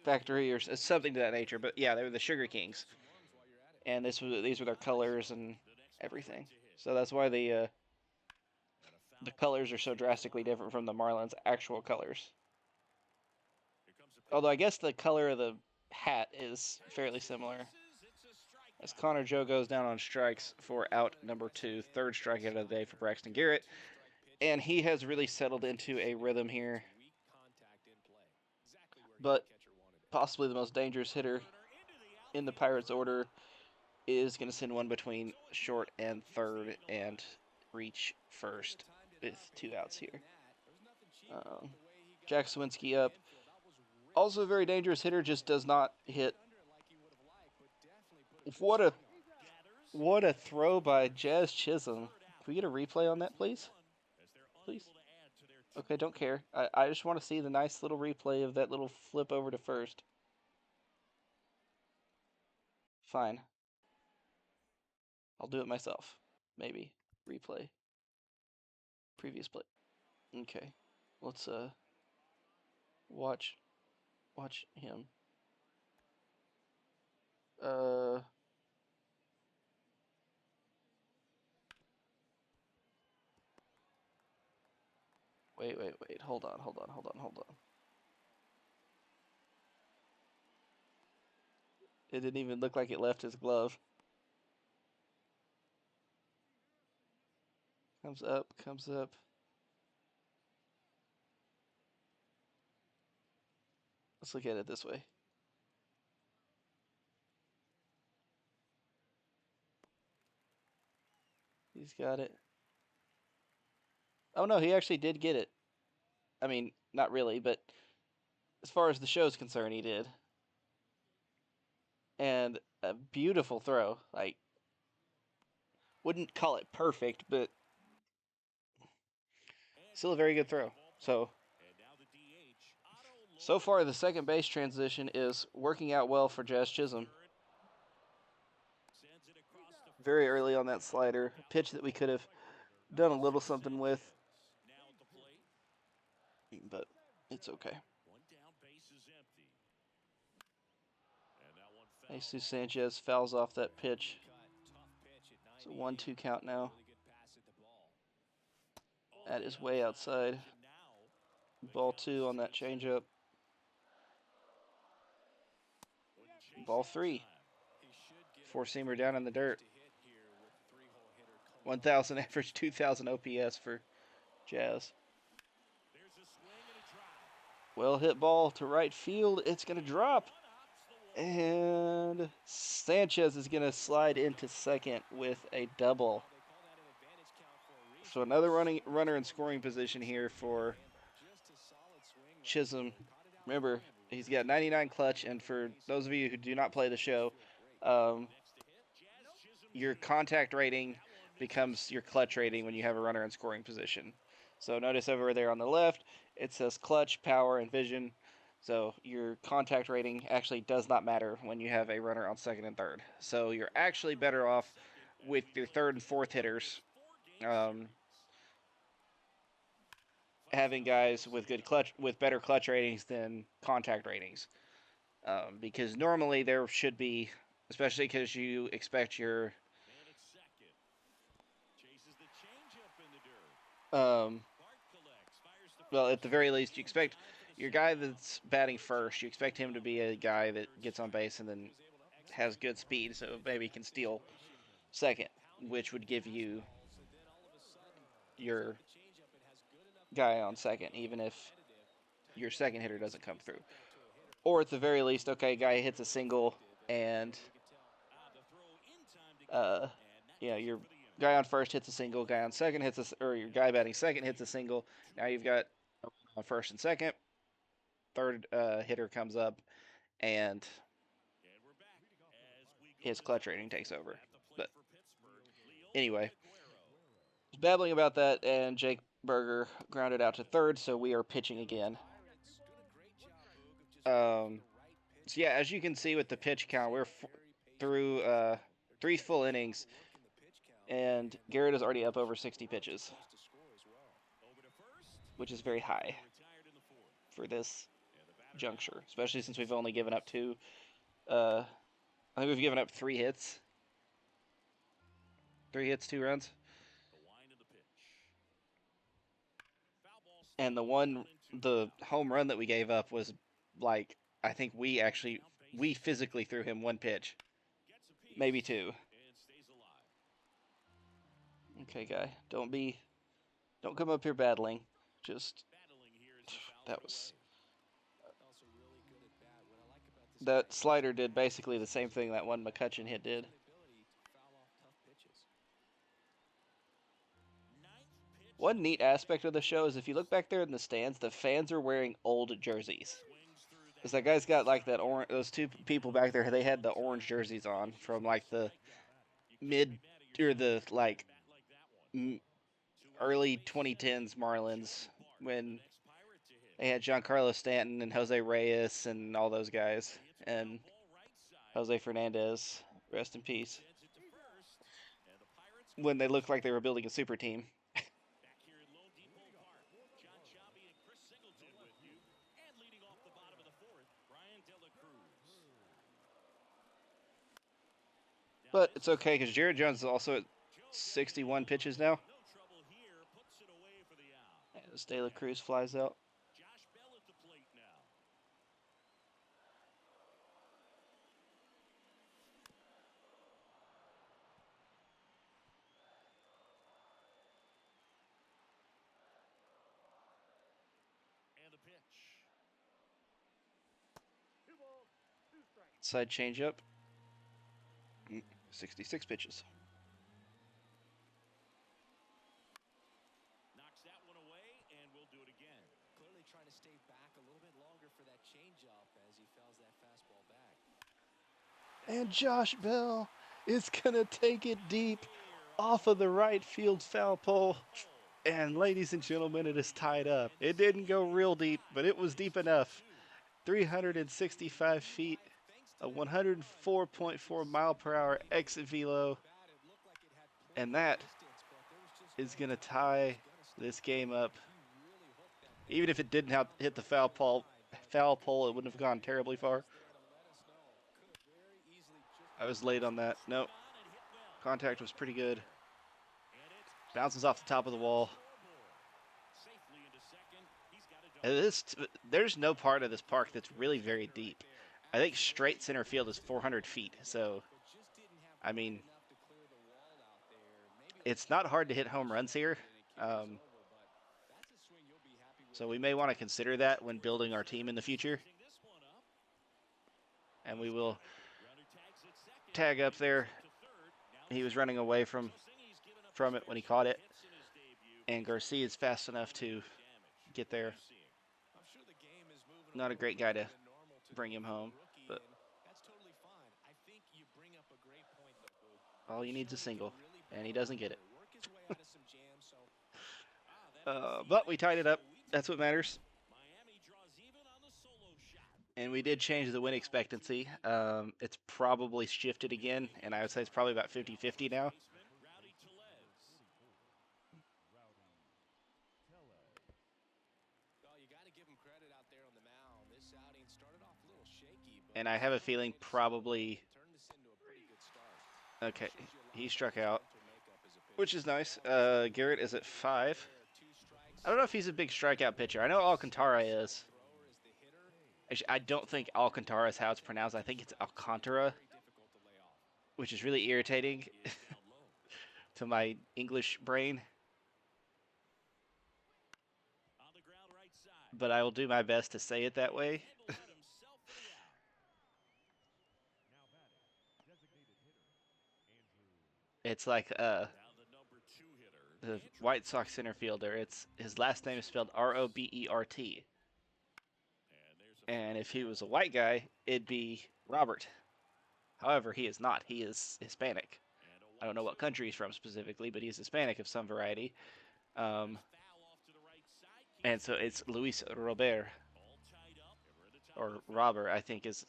factory or something to that nature, but yeah, they were the Sugar Kings, and these were their colors and everything. So that's why the colors are so drastically different from the Marlins' actual colors. Although I guess the color of the hat is fairly similar. As Connor Joe goes down on strikes for out number 2, third strikeout of the day for Braxton Garrett, and he has really settled into a rhythm here. But possibly the most dangerous hitter in the Pirates order is going to send one between short and third and reach first with 2 outs here. Jack Swinski up. Also a very dangerous hitter, just does not hit. What a throw by Jazz Chisholm. Can we get a replay on that, please? Please? Okay, don't care. I just want to see the nice little replay of that little flip over to first. Fine. I'll do it myself. Maybe. Replay. Previous play. Okay. Let's watch him. Wait. Hold on. It didn't even look like it left his glove. Comes up. Let's look at it this way. He's got it. Oh no, he actually did get it. I mean, not really, but as far as the show's concerned, he did. And a beautiful throw. Like, wouldn't call it perfect, but still a very good throw. So far, the second base transition is working out well for Jazz Chisholm. Very early on that slider, a pitch that we could have done a little something with, but it's okay. Jesus Sanchez fouls off that pitch. It's a 1-2 count now. That is way outside. Ball 2 on that changeup. Ball 3. 4-seamer down in the dirt. 1,000 average, 2,000 OPS for Jazz. Well hit ball to right field. It's going to drop. And Sanchez is going to slide into second with a double. So another runner in scoring position here for Chisholm. Remember, he's got 99 clutch, and for those of you who do not play the show, your contact rating becomes your clutch rating when you have a runner in scoring position. So notice over there on the left, it says clutch, power, and vision. So your contact rating actually does not matter when you have a runner on second and third. So you're actually better off with your third and fourth hitters having guys with better clutch ratings than contact ratings. Because normally there should be, especially because you expect your well, at the very least, you expect your guy that's batting first, you expect him to be a guy that gets on base and then has good speed, so maybe can steal second, which would give you your guy on second, even if your second hitter doesn't come through. Or at the very least, okay, guy hits a single and your guy on first hits a single, guy on second or your guy batting second hits a single. Now you've got on first and second, third hitter comes up and his clutch rating takes over. But anyway, babbling about that, and Jake Berger grounded out to third, so we are pitching again. So yeah, as you can see with the pitch count, we're through 3 full innings, and Garrett is already up over 60 pitches, which is very high for this juncture, especially since we've only given up 2. I think we've given up 3 hits. 3 hits, 2 runs. And the home run that we gave up was like, I think we physically threw him 1 pitch, maybe 2. Okay, guy, don't come up here battling. Just that slider did basically the same thing that one McCutcheon hit did. One neat aspect of the show is if you look back there in the stands, the fans are wearing old jerseys. Because that guy's got like that orange. Those 2 people back there, they had the orange jerseys on from like the mid or the like early 2010s Marlins when they had Giancarlo Stanton and Jose Reyes and all those guys, and Jose Fernandez, rest in peace, when they looked like they were building a super team. But it's okay because Jared Jones is also at 61 pitches now. As De La Cruz flies out. Side changeup. 66 pitches. Knocks that one away, and we'll do it again. Clearly trying to stay back a little bit longer for that changeup as he fouls that fastball back. And Josh Bell is going to take it deep off of the right field foul pole. And ladies and gentlemen, it is tied up. It didn't go real deep, but it was deep enough. 365 feet, a 104.4 mile per hour exit velo. And that is going to tie this game up. Even if it didn't hit the foul pole, it wouldn't have gone terribly far. I was late on that. Nope. Contact was pretty good. Bounces off the top of the wall. There's no part of this park that's really very deep. I think straight center field is 400 feet. So, I mean, it's not hard to hit home runs here. So we may want to consider that when building our team in the future. And we will tag up there. He was running away from it when he caught it. And Garcia is fast enough to get there. Not a great guy to bring him home, but all you need is a single, and he doesn't get it. But we tied it up. That's what matters. And we did change the win expectancy. It's probably shifted again, and I would say it's probably about 50-50 now. Well, you got to give him credit out there on the mound. This outing started off a little shaky, but And I have a feeling probably. turned this into a pretty good start. Okay, he struck out, which is nice. Garrett is at 5. I don't know if he's a big strikeout pitcher. I know Alcantara is. Actually, I don't think Alcantara is how it's pronounced. I think it's Alcantara, which is really irritating to my English brain. But I will do my best to say it that way. It's like the White Sox center fielder. It's his last name is spelled Robert. And if he was a white guy, it'd be Robert. However, he is not. He is Hispanic. I don't know what country he's from specifically, but he's Hispanic of some variety. And so it's Luis Robert, or Robert, I think is.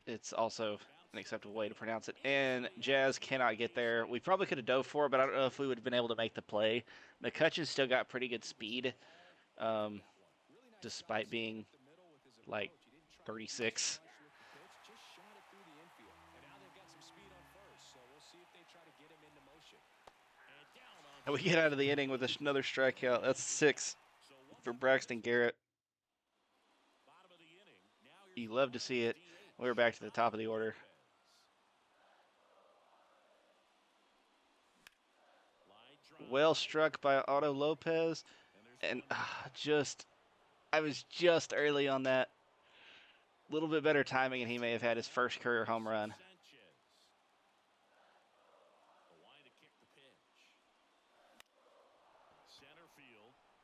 It's also an acceptable way to pronounce it. And Jazz cannot get there. We probably could have dove for it, but I don't know if we would have been able to make the play. McCutcheon still got pretty good speed, despite being like 36. And we get out of the inning with another strikeout. That's 6 for Braxton Garrett. You love to see it. We're back to the top of the order. Well struck by Otto Lopez. And I was just early on that. A little bit better timing, and he may have had his first career home run.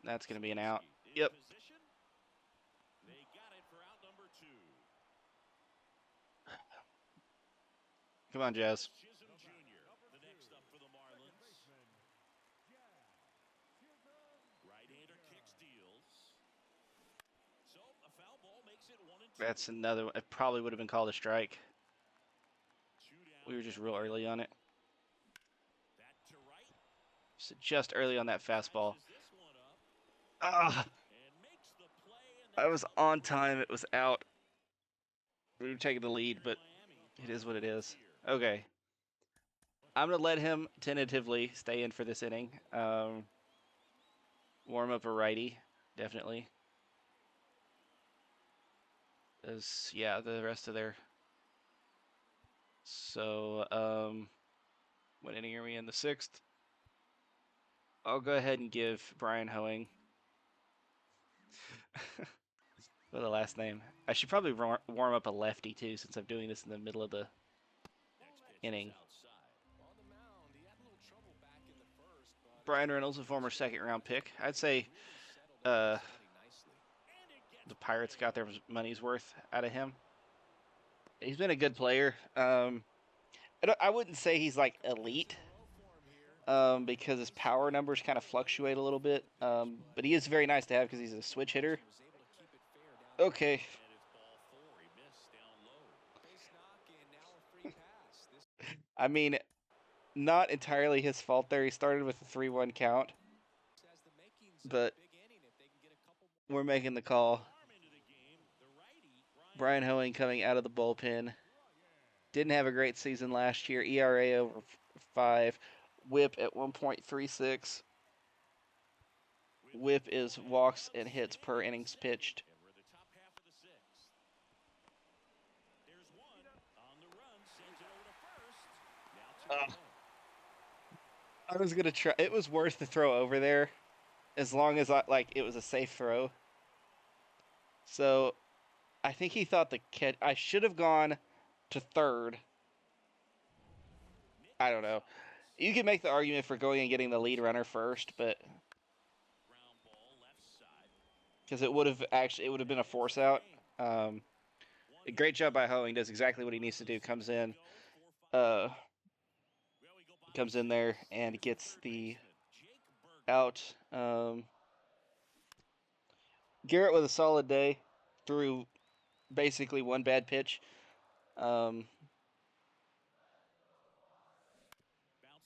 That's going to be an out. Yep. Come on, Jazz. That's another one. It probably would have been called a strike. We were just real early on it. So just early on that fastball. Ah! I was on time. It was out. We were taking the lead, but it is what it is. Okay. I'm going to let him tentatively stay in for this inning. Warm up a righty, definitely. Yeah, the rest of their. So, what inning are we in? The 6th? I'll go ahead and give Brian Hoeing what the last name. I should probably warm up a lefty too, since I'm doing this in the middle of the inning. Brian Reynolds, a former second-round pick. I'd say the Pirates got their money's worth out of him. He's been a good player. I wouldn't say he's like elite, because his power numbers kind of fluctuate a little bit. But he is very nice to have because he's a switch hitter. Okay. I mean, not entirely his fault there. He started with a 3-1 count, but we're making the call. Brian Hoeing coming out of the bullpen. Didn't have a great season last year. ERA over 5. WHIP at 1.36. WHIP is walks and hits per innings pitched. I was gonna try. It was worth the throw over there, as long as it was a safe throw. So, I think he thought the catch. I should have gone to third. I don't know. You can make the argument for going and getting the lead runner first, but because it would have been a force out. A great job by Hoeing. Does exactly what he needs to do. Comes in there and gets the out. Garrett with a solid day. through basically one bad pitch. Bounce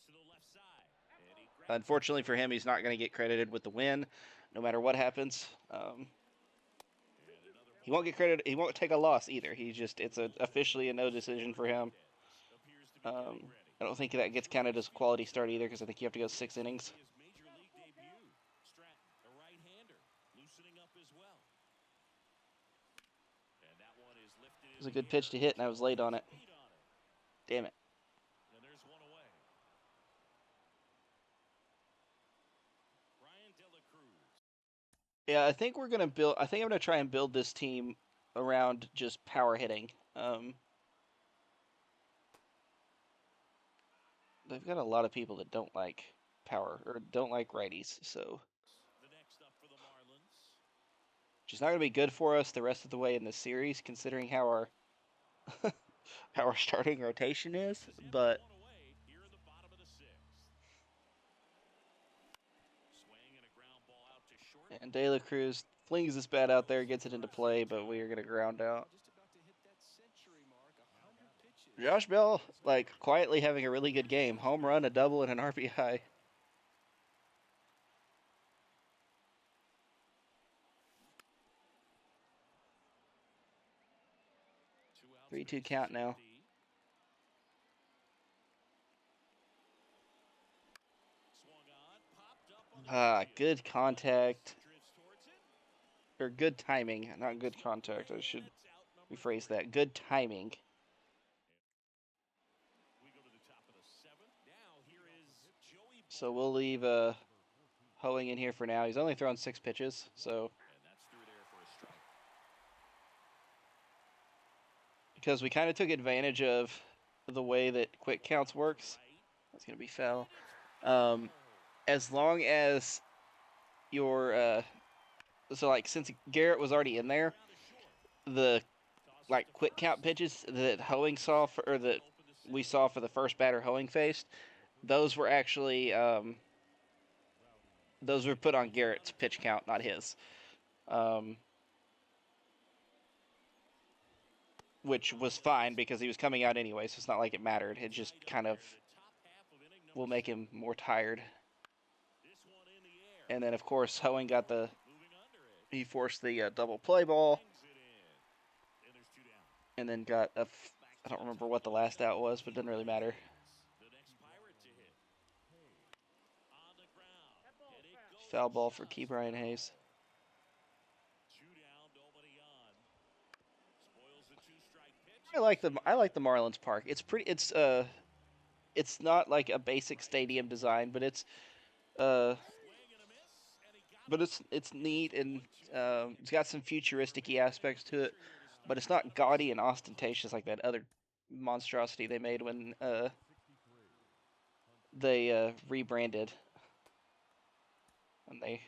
to the left side. And he grabs Unfortunately for him, he's not going to get credited with the win, no matter what happens. He won't get credit. He won't take a loss either. It's officially a no decision for him. appears to be getting ready. I don't think that gets counted as a quality start either, because I think you have to go 6 innings. His major league debut. Stratton, a right-hander, loosening up as well. And that one is lifted. It was a good pitch to hit, and I was late on it. Damn it. And there's one away. Brian De La Cruz. Yeah, I think we're gonna build. I think I'm gonna try and build this team around just power hitting. They've got a lot of people that don't like power or don't like righties, so The next up for the Marlins. which is not gonna be good for us the rest of the way in this series, considering how our how our starting rotation is. But One away here in the bottom of the sixth. Swing and a ground ball out to short. and De La Cruz flings this bat out there, gets it into play, but we are gonna ground out. Just about to hit that century mark, 100 pitches. Josh Bell, like, quietly having a really good game. Home run, a double, and an RBI. Two outs. 3-2 count now. Swung on, popped up on the pitch. Good contact. Drifts towards it. Or good timing, not good contact. I should That's out number rephrase that. Good timing. We go to the top of the seventh. Now here is Joey. So we'll leave Hoeing in here for now. He's only thrown 6 pitches, so And that's through there for a strike. because we kind of took advantage of the way that quick counts works. That's gonna be foul. As long as your so like since Garrett was already in there, the like quick count pitches that Hoeing saw for, or that we saw for the first batter Hoeing faced, those were actually those were put on Garrett's pitch count, not his. Which was fine because he was coming out anyway, so it's not like it mattered. It just kind of will make him more tired. And then, of course, Hoeing got he forced the double play ball, and then got I don't remember what the last out was, but it doesn't really matter. Foul ball for Key Brian Hayes. I like the Marlins Park. It's pretty. It's not like a basic stadium design, but it's it's neat, and it's got some futuristic aspects to it, but it's not gaudy and ostentatious like that other monstrosity they made when they rebranded. When they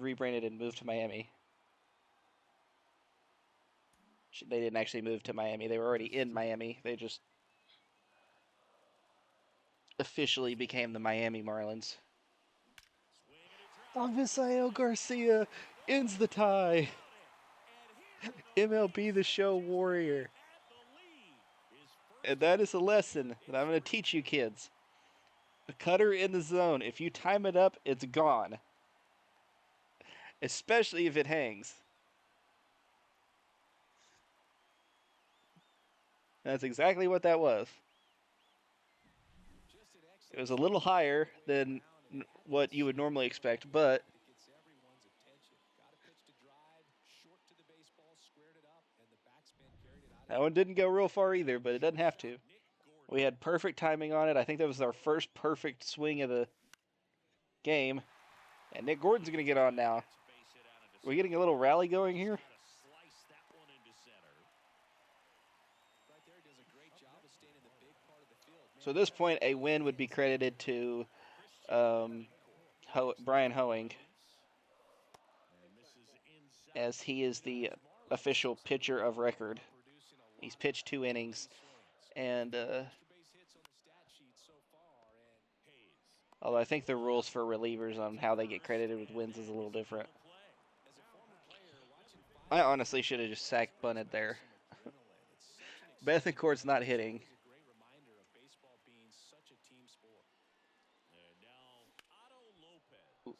rebranded and moved to Miami. They didn't actually move to Miami. They were already in Miami. They just officially became the Miami Marlins. Avisail Garcia ends the tie. MLB The Show Warrior. And that is a lesson that I'm going to teach you kids. A cutter in the zone, if you time it up, it's gone. Especially if it hangs. That's exactly what that was. It was a little higher than what you would normally expect, but that one didn't go real far either, but it doesn't have to. We had perfect timing on it. I think that was our first perfect swing of the game. And Nick Gordon's going to get on now. We're getting a little rally going here. So at this point, a win would be credited to Brian Hoeing, as he is the official pitcher of record. He's pitched 2 innings, and although I think the rules for relievers on how they get credited with wins is a little different. I honestly should have just sack bunted there. Bethencourt's not hitting. Is a great reminder of baseball being such a team sport. And now Otto Lopez. Ooh.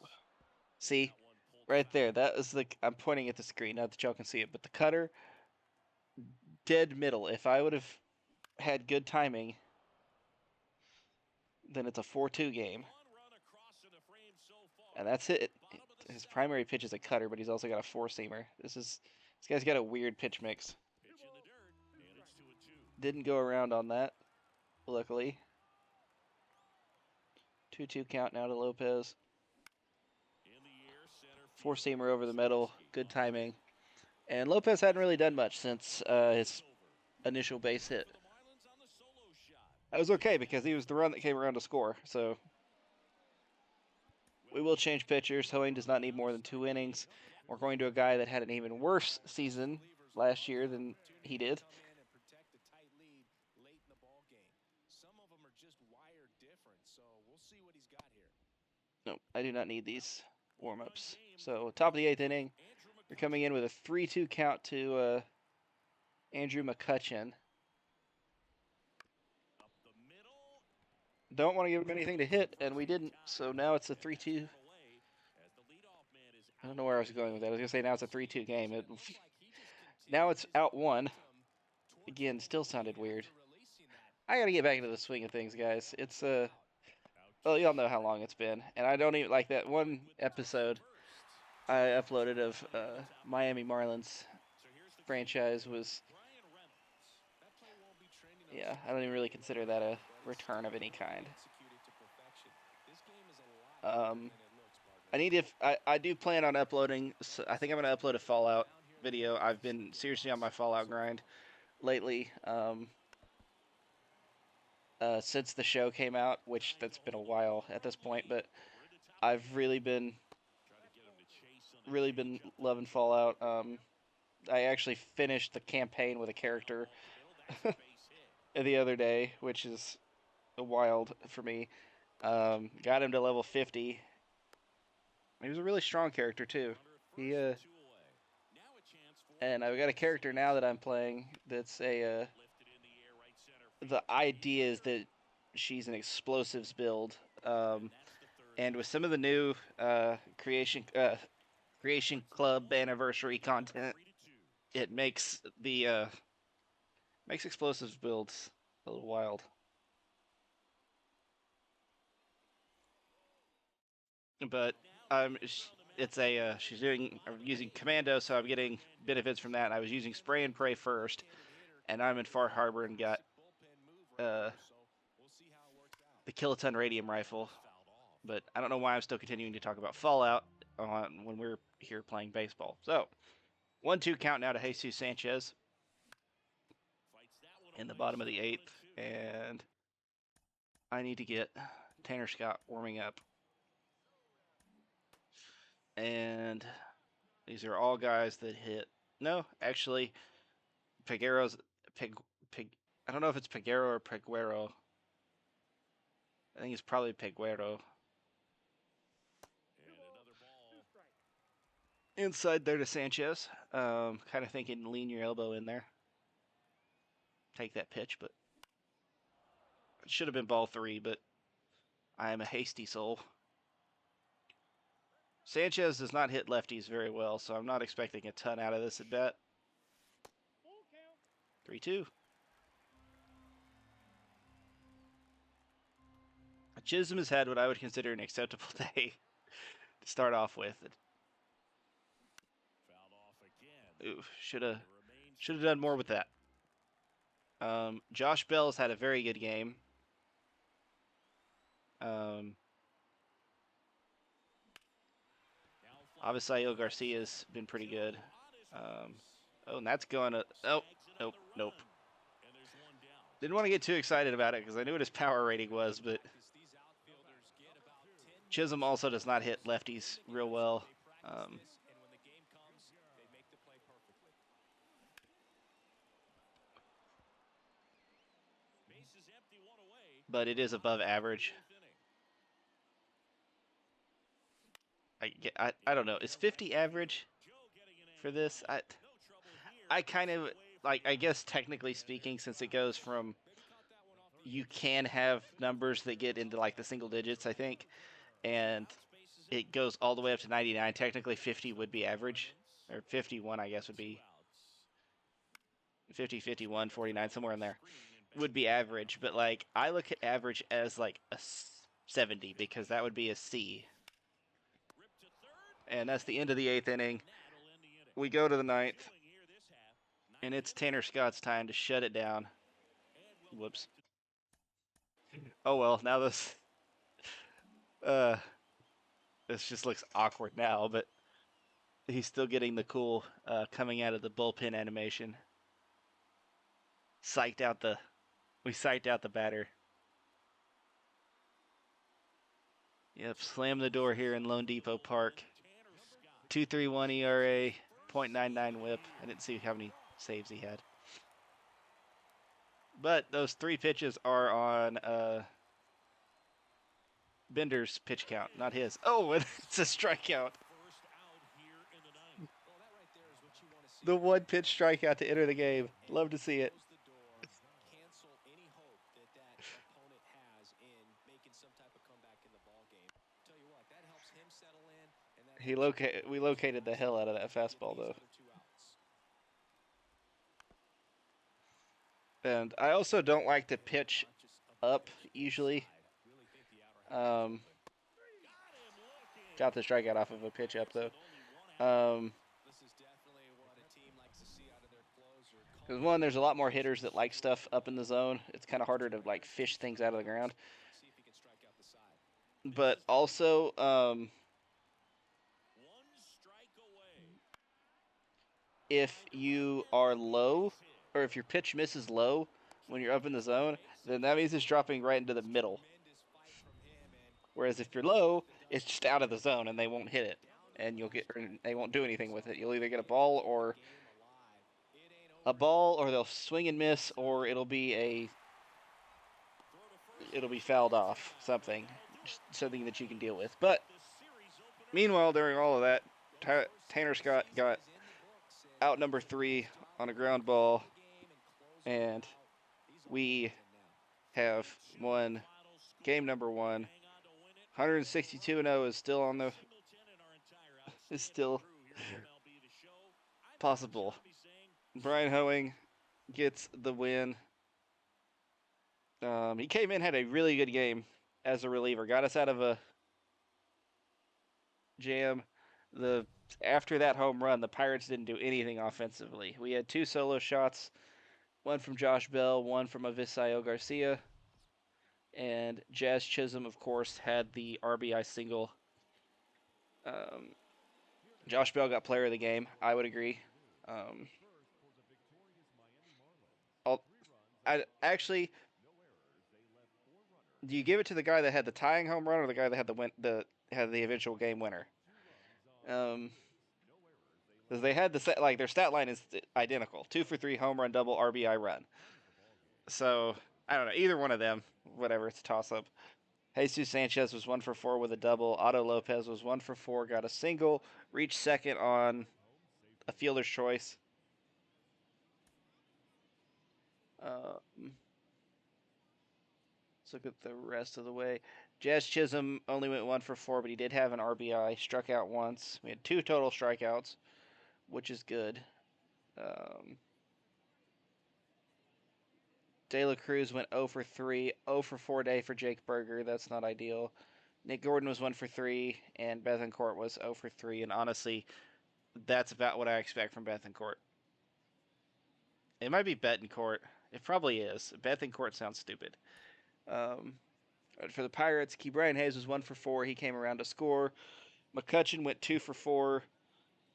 See, That one pulled right foul. there. That is the. I'm pointing at the screen, not that y'all can see it, but the cutter, dead middle. If I would have had good timing, then it's a 4-2 game. One run across in the frame so far. And that's it. Bottom of the His seventh. primary pitch is a cutter, but he's also got a four-seamer. This guy's got a weird pitch mix. Pitch in the dirt, and it's 2-2. Didn't go around on that, luckily. 2-2 count now to Lopez. In the air, center field. Four-seamer over the middle. Good timing. And Lopez hadn't really done much since his initial base hit. For the Marlins on the solo shot. That was okay because he was the run that came around to score. So we will change pitchers. Hoeing does not need more than 2 innings. We're going to a guy that had an even worse season last year than he did. Come in and protect a tight lead late in the ball game. Some of them are just wired different, so we'll see what he's got here. No, I do not need these warm-ups. So top of the 8th inning, we're coming in with a 3-2 count to Andrew McCutchen. Up the middle. Don't want to give him anything to hit, and we didn't. So now it's a 3-2. I don't know where I was going with that. I was going to say now it's a 3-2 game. Now it's out 1. Again, still sounded weird. I got to get back into the swing of things, guys. It's well, y'all know how long it's been, and I don't even like that one episode I uploaded of Miami Marlins franchise was. Yeah, I don't even really consider that a return of any kind. I need if I do plan on uploading. So I think I'm gonna upload a Fallout video. I've been seriously on my Fallout grind lately. Since the show came out, which that's been a while at this point, but I've really been loving Fallout. I actually finished the campaign with a character the other day, which is wild for me. Got him to level 50. He was a really strong character too. And I've got a character now that I'm playing that's a. The idea is that she's an explosives build, and with some of the new creation club anniversary content, it makes the makes explosives builds a little wild. But it's a she's using commando, so I'm getting benefits from that. I was using spray and pray first, and I'm in Far Harbor and got the kiloton radium rifle. But I don't know why I'm still continuing to talk about Fallout when we're here playing baseball. So 1-2 count now to Jesus Sanchez in the bottom of the 8th, and I need to get Tanner Scott warming up. And these are all guys that hit. No, actually, Peguero's I don't know if it's Peguero or Peguero. I think it's probably Peguero. Inside there to Sanchez. Kind of thinking lean your elbow in there. Take that pitch, but it should have been ball 3, but I am a hasty soul. Sanchez does not hit lefties very well, so I'm not expecting a ton out of this at bat. 3-2. Chisholm has had what I would consider an acceptable day to start off with. Ooh, should have done more with that. Josh Bell's had a very good game. Avisail Garcia's been pretty good. Oh, and that's going to... Oh, nope. Didn't want to get too excited about it because I knew what his power rating was, but Chisholm also does not hit lefties real well. But it is above average. I don't know. Is 50 average? for this. I kind of like. I guess technically speaking, since it goes from, you can have numbers that get into like the single digits, I think, and it goes all the way up to 99. Technically, 50 would be average, or 51, I guess, would be 50, 51, 49, somewhere in there would be average. But like, I look at average as like a 70 because that would be a C. And that's the end of the 8th inning. We go to the 9th, and it's Tanner Scott's time to shut it down. Whoops. Oh well, now this just looks awkward now, but he's still getting the cool coming out of the bullpen animation. We psyched out the batter. Yep, slam the door here in Lone Depot Park. 2.31 ERA, 0.99 WHIP. I didn't see how many saves he had. But those 3 pitches are on Bender's pitch count, not his. Oh, it's a strikeout. The 1-pitch strikeout to enter the game. Love to see it. Cancel any hope that opponent has in making some type of comeback in the ball game. Tell you what, that helps him settle in, and We located the hell out of that fastball though. And I also don't like to pitch up usually. Got the strikeout off of a pitch up though. Because one, there's a lot more hitters that like stuff up in the zone. It's kind of harder to like fish things out of the ground. But also, if you are low, or if your pitch misses low when you're up in the zone, then that means it's dropping right into the middle. Whereas if you're low, it's just out of the zone and they won't hit it, and they won't do anything with it. You'll either get a ball, or they'll swing and miss, or it'll be fouled off, something that you can deal with. But meanwhile, during all of that, Tanner Scott got out number 3 on a ground ball, and we have won game number 1. 162-0 is still possible. Brian Hoeing gets the win. He came in, had a really good game as a reliever, got us out of a jam. After that home run, the Pirates didn't do anything offensively. We had 2 solo shots, one from Josh Bell, one from Avisayo Garcia. And Jazz Chisholm, of course, had the RBI single. Josh Bell got player of the game. I would agree. Actually, do you give it to the guy that had the tying home run, or the guy that had the eventual game winner? Because they had their stat line is identical: 2 for 3, home run, double, RBI, run. So I don't know, either one of them, whatever. It's a toss up. Jesus Sanchez was 1 for 4 with a double. Otto Lopez was 1 for 4, got a single, reached second on a fielder's choice. Let's look at the rest of the way. Jazz Chisholm only went 1 for 4, but he did have an RBI. Struck out once. We had 2 total strikeouts, which is good. De La Cruz went 0 for 3. 0 for 4 day for Jake Berger. That's not ideal. Nick Gordon was 1 for 3, and Bethancourt was 0 for 3. And honestly, that's about what I expect from Bethancourt. It might be Bettencourt. It probably is. Bethancourt sounds stupid. For the Pirates, Ke'Bryan Hayes was 1 for 4. He came around to score. McCutchen went 2 for 4.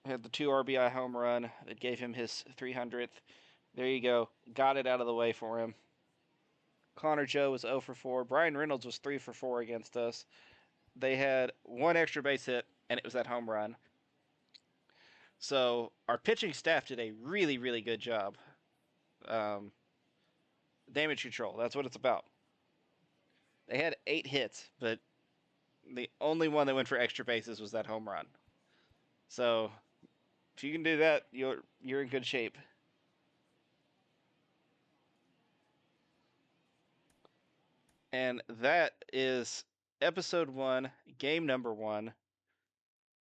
Had the 2 RBI home run that gave him his 300th. There you go. Got it out of the way for him. Connor Joe was 0 for 4. Brian Reynolds was 3 for 4 against us. They had 1 extra base hit, and it was that home run. So our pitching staff did a really, really good job. Damage control, that's what it's about. They had 8 hits, but the only one that went for extra bases was that home run. So If you can do that, you're in good shape. And that is episode 1, game number 1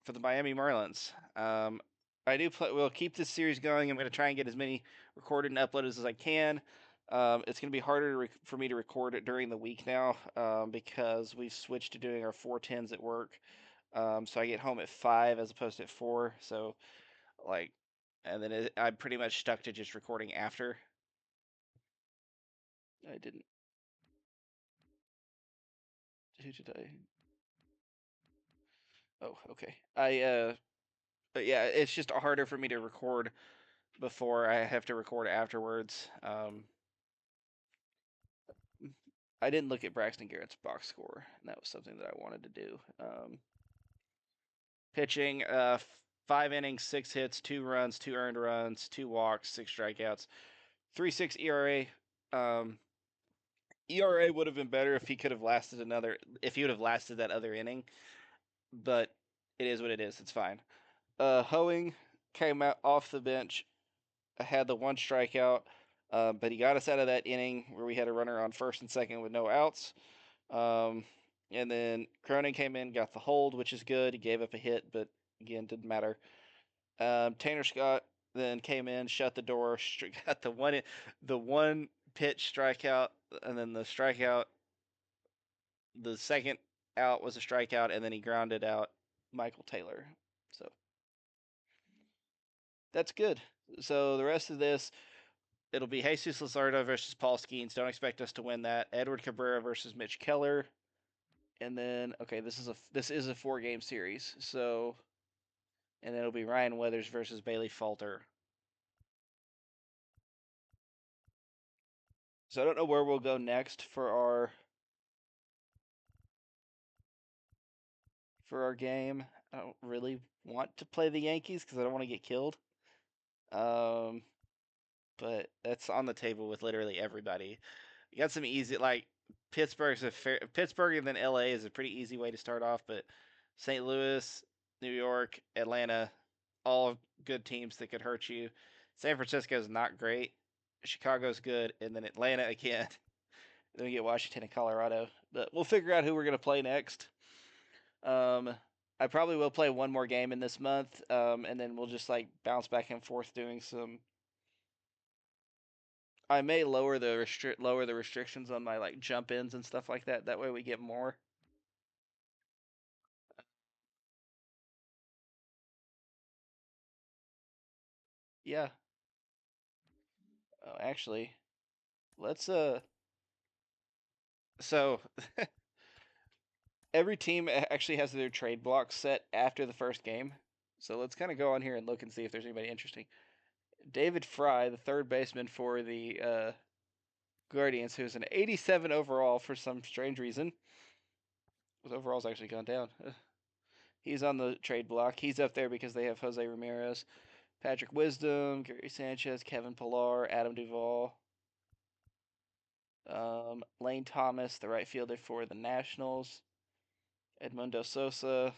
for the Miami Marlins. I do play. We'll keep this series going. I'm going to try and get as many recorded and uploaded as I can. It's going to be harder for me to record it during the week now because we've switched to doing our 4:10s at work. So I get home at 5 as opposed to at 4. So like, and then I'm pretty much stuck to just recording after. I didn't. Who did I? Oh, okay. But yeah, it's just harder for me to record before I have to record afterwards. I didn't look at Braxton Garrett's box score, and that was something that I wanted to do. Pitching, 5 innings, 6 hits, 2 runs, 2 earned runs, 2 walks, 6 strikeouts, 3.6 ERA. ERA would have been better if he could have lasted if he would have lasted that other inning, but it is what it is. It's fine. Hoeing came out off the bench, had the 1 strikeout, but he got us out of that inning where we had a runner on first and second with no outs. And then Cronin came in, got the hold, which is good. He gave up a hit, but again, didn't matter. Tanner Scott then came in, shut the door, got the one pitch strikeout, and then the strikeout. The second out was a strikeout, and then he grounded out Michael Taylor. So that's good. So the rest of this, it'll be Jesus Luzardo versus Paul Skeens. Don't expect us to win that. Edward Cabrera versus Mitch Keller. And then okay, this is a 4-game series. So and then it'll be Ryan Weathers versus Bailey Falter. So I don't know where we'll go next for our game. I don't really want to play the Yankees because I don't want to get killed. But that's on the table with literally everybody. You got some easy Pittsburgh and then LA is a pretty easy way to start off, but St. Louis, New York, Atlanta, all good teams that could hurt you. San Francisco is not great. Chicago's good, and then Atlanta again. Then we get Washington and Colorado. But we'll figure out who we're gonna play next. I probably will play one more game in this month, and then we'll just like bounce back and forth doing some. I may lower the restrictions on my like jump ins and stuff like that. That way we get more. Yeah. Oh, actually, let's So every team actually has their trade block set after the first game. So let's kind of go on here and look and see if there's anybody interesting. David Fry, the third baseman for the Guardians, who's an 87 overall for some strange reason. His overall's actually gone down. He's on the trade block. He's up there because they have Jose Ramirez, Patrick Wisdom, Gary Sanchez, Kevin Pillar, Adam Duvall, Lane Thomas, the right fielder for the Nationals, Edmundo Sosa,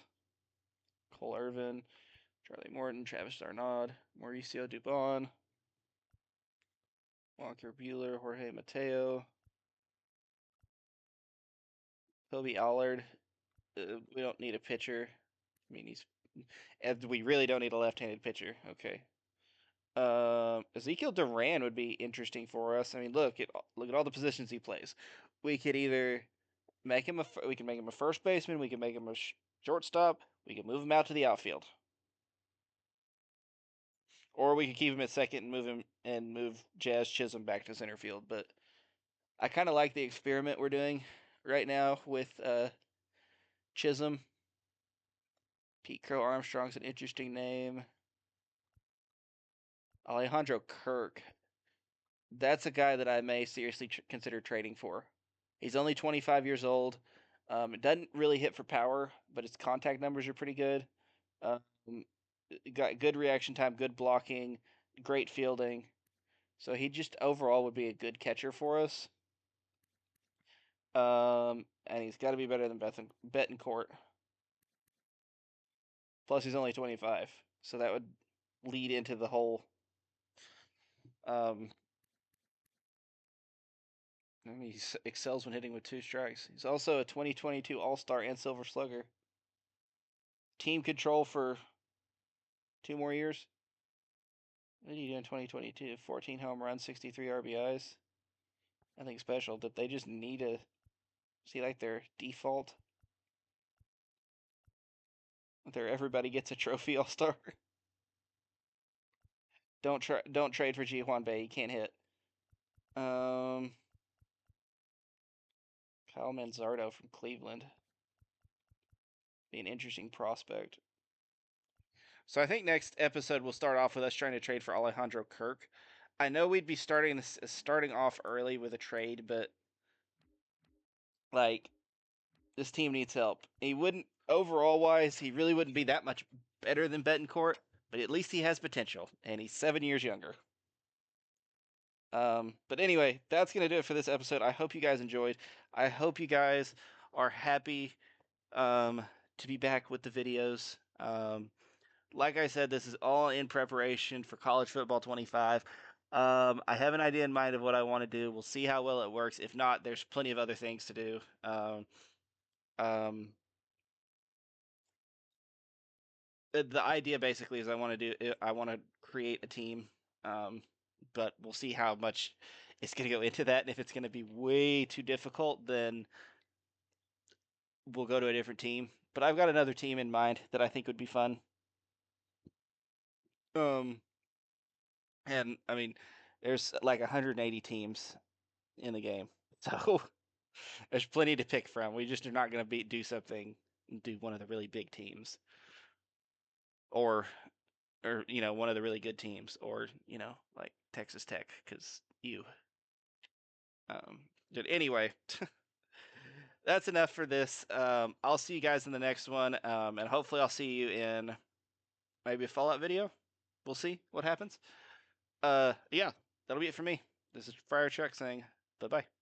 Cole Irvin, Charlie Morton, Travis d'Arnaud, Mauricio Dubon, Walker Bueller, Jorge Mateo, Toby Allard. We don't need a pitcher. I mean, we really don't need a left-handed pitcher. Okay. Ezekiel Duran would be interesting for us. I mean, look at all the positions he plays. We could either we can make him a first baseman. We can make him a shortstop. We can move him out to the outfield, or we could keep him at second and move Jazz Chisholm back to center field. But I kind of like the experiment we're doing right now with Chisholm. Pete Crow Armstrong's an interesting name. Alejandro Kirk. That's a guy that I may seriously consider trading for. He's only 25 years old. It doesn't really hit for power, but his contact numbers are pretty good. Um, got good reaction time, good blocking, great fielding. So he just overall would be a good catcher for us. And he's got to be better than Betancourt. Plus, he's only 25, so that would lead into the whole. He excels when hitting with 2 strikes. He's also a 2022 All-Star and Silver Slugger. Team control for 2 more years. What did he do in 2022? 14 home runs, 63 RBIs. Nothing special. Did they just need a see like their default? Their everybody gets a trophy All-Star. Don't trade for Ji-Hwan Bae. He can't hit. Kyle Manzardo from Cleveland. Be an interesting prospect. So I think next episode we'll start off with us trying to trade for Alejandro Kirk. I know we'd be starting off early with a trade, but like this team needs help. He wouldn't overall wise, he really wouldn't be that much better than Betancourt, but at least he has potential, and he's 7 years younger. But anyway, that's gonna do it for this episode. I hope you guys enjoyed. I hope you guys are happy to be back with the videos. Like I said, this is all in preparation for College Football 25. I have an idea in mind of what I want to do. We'll see how well it works. If not, there's plenty of other things to do. The idea basically is I want to create a team, but we'll see how much it's going to go into that. And if it's going to be way too difficult, then we'll go to a different team. But I've got another team in mind that I think would be fun. And I mean, there's like 180 teams in the game, so there's plenty to pick from. We just are not going to do one of the really big teams, or one of the really good teams, or like Texas Tech, because you. But anyway, that's enough for this. I'll see you guys in the next one, and hopefully I'll see you in maybe a Fallout video. We'll see what happens. Yeah, that'll be it for me. This is Friar Chuck saying bye bye.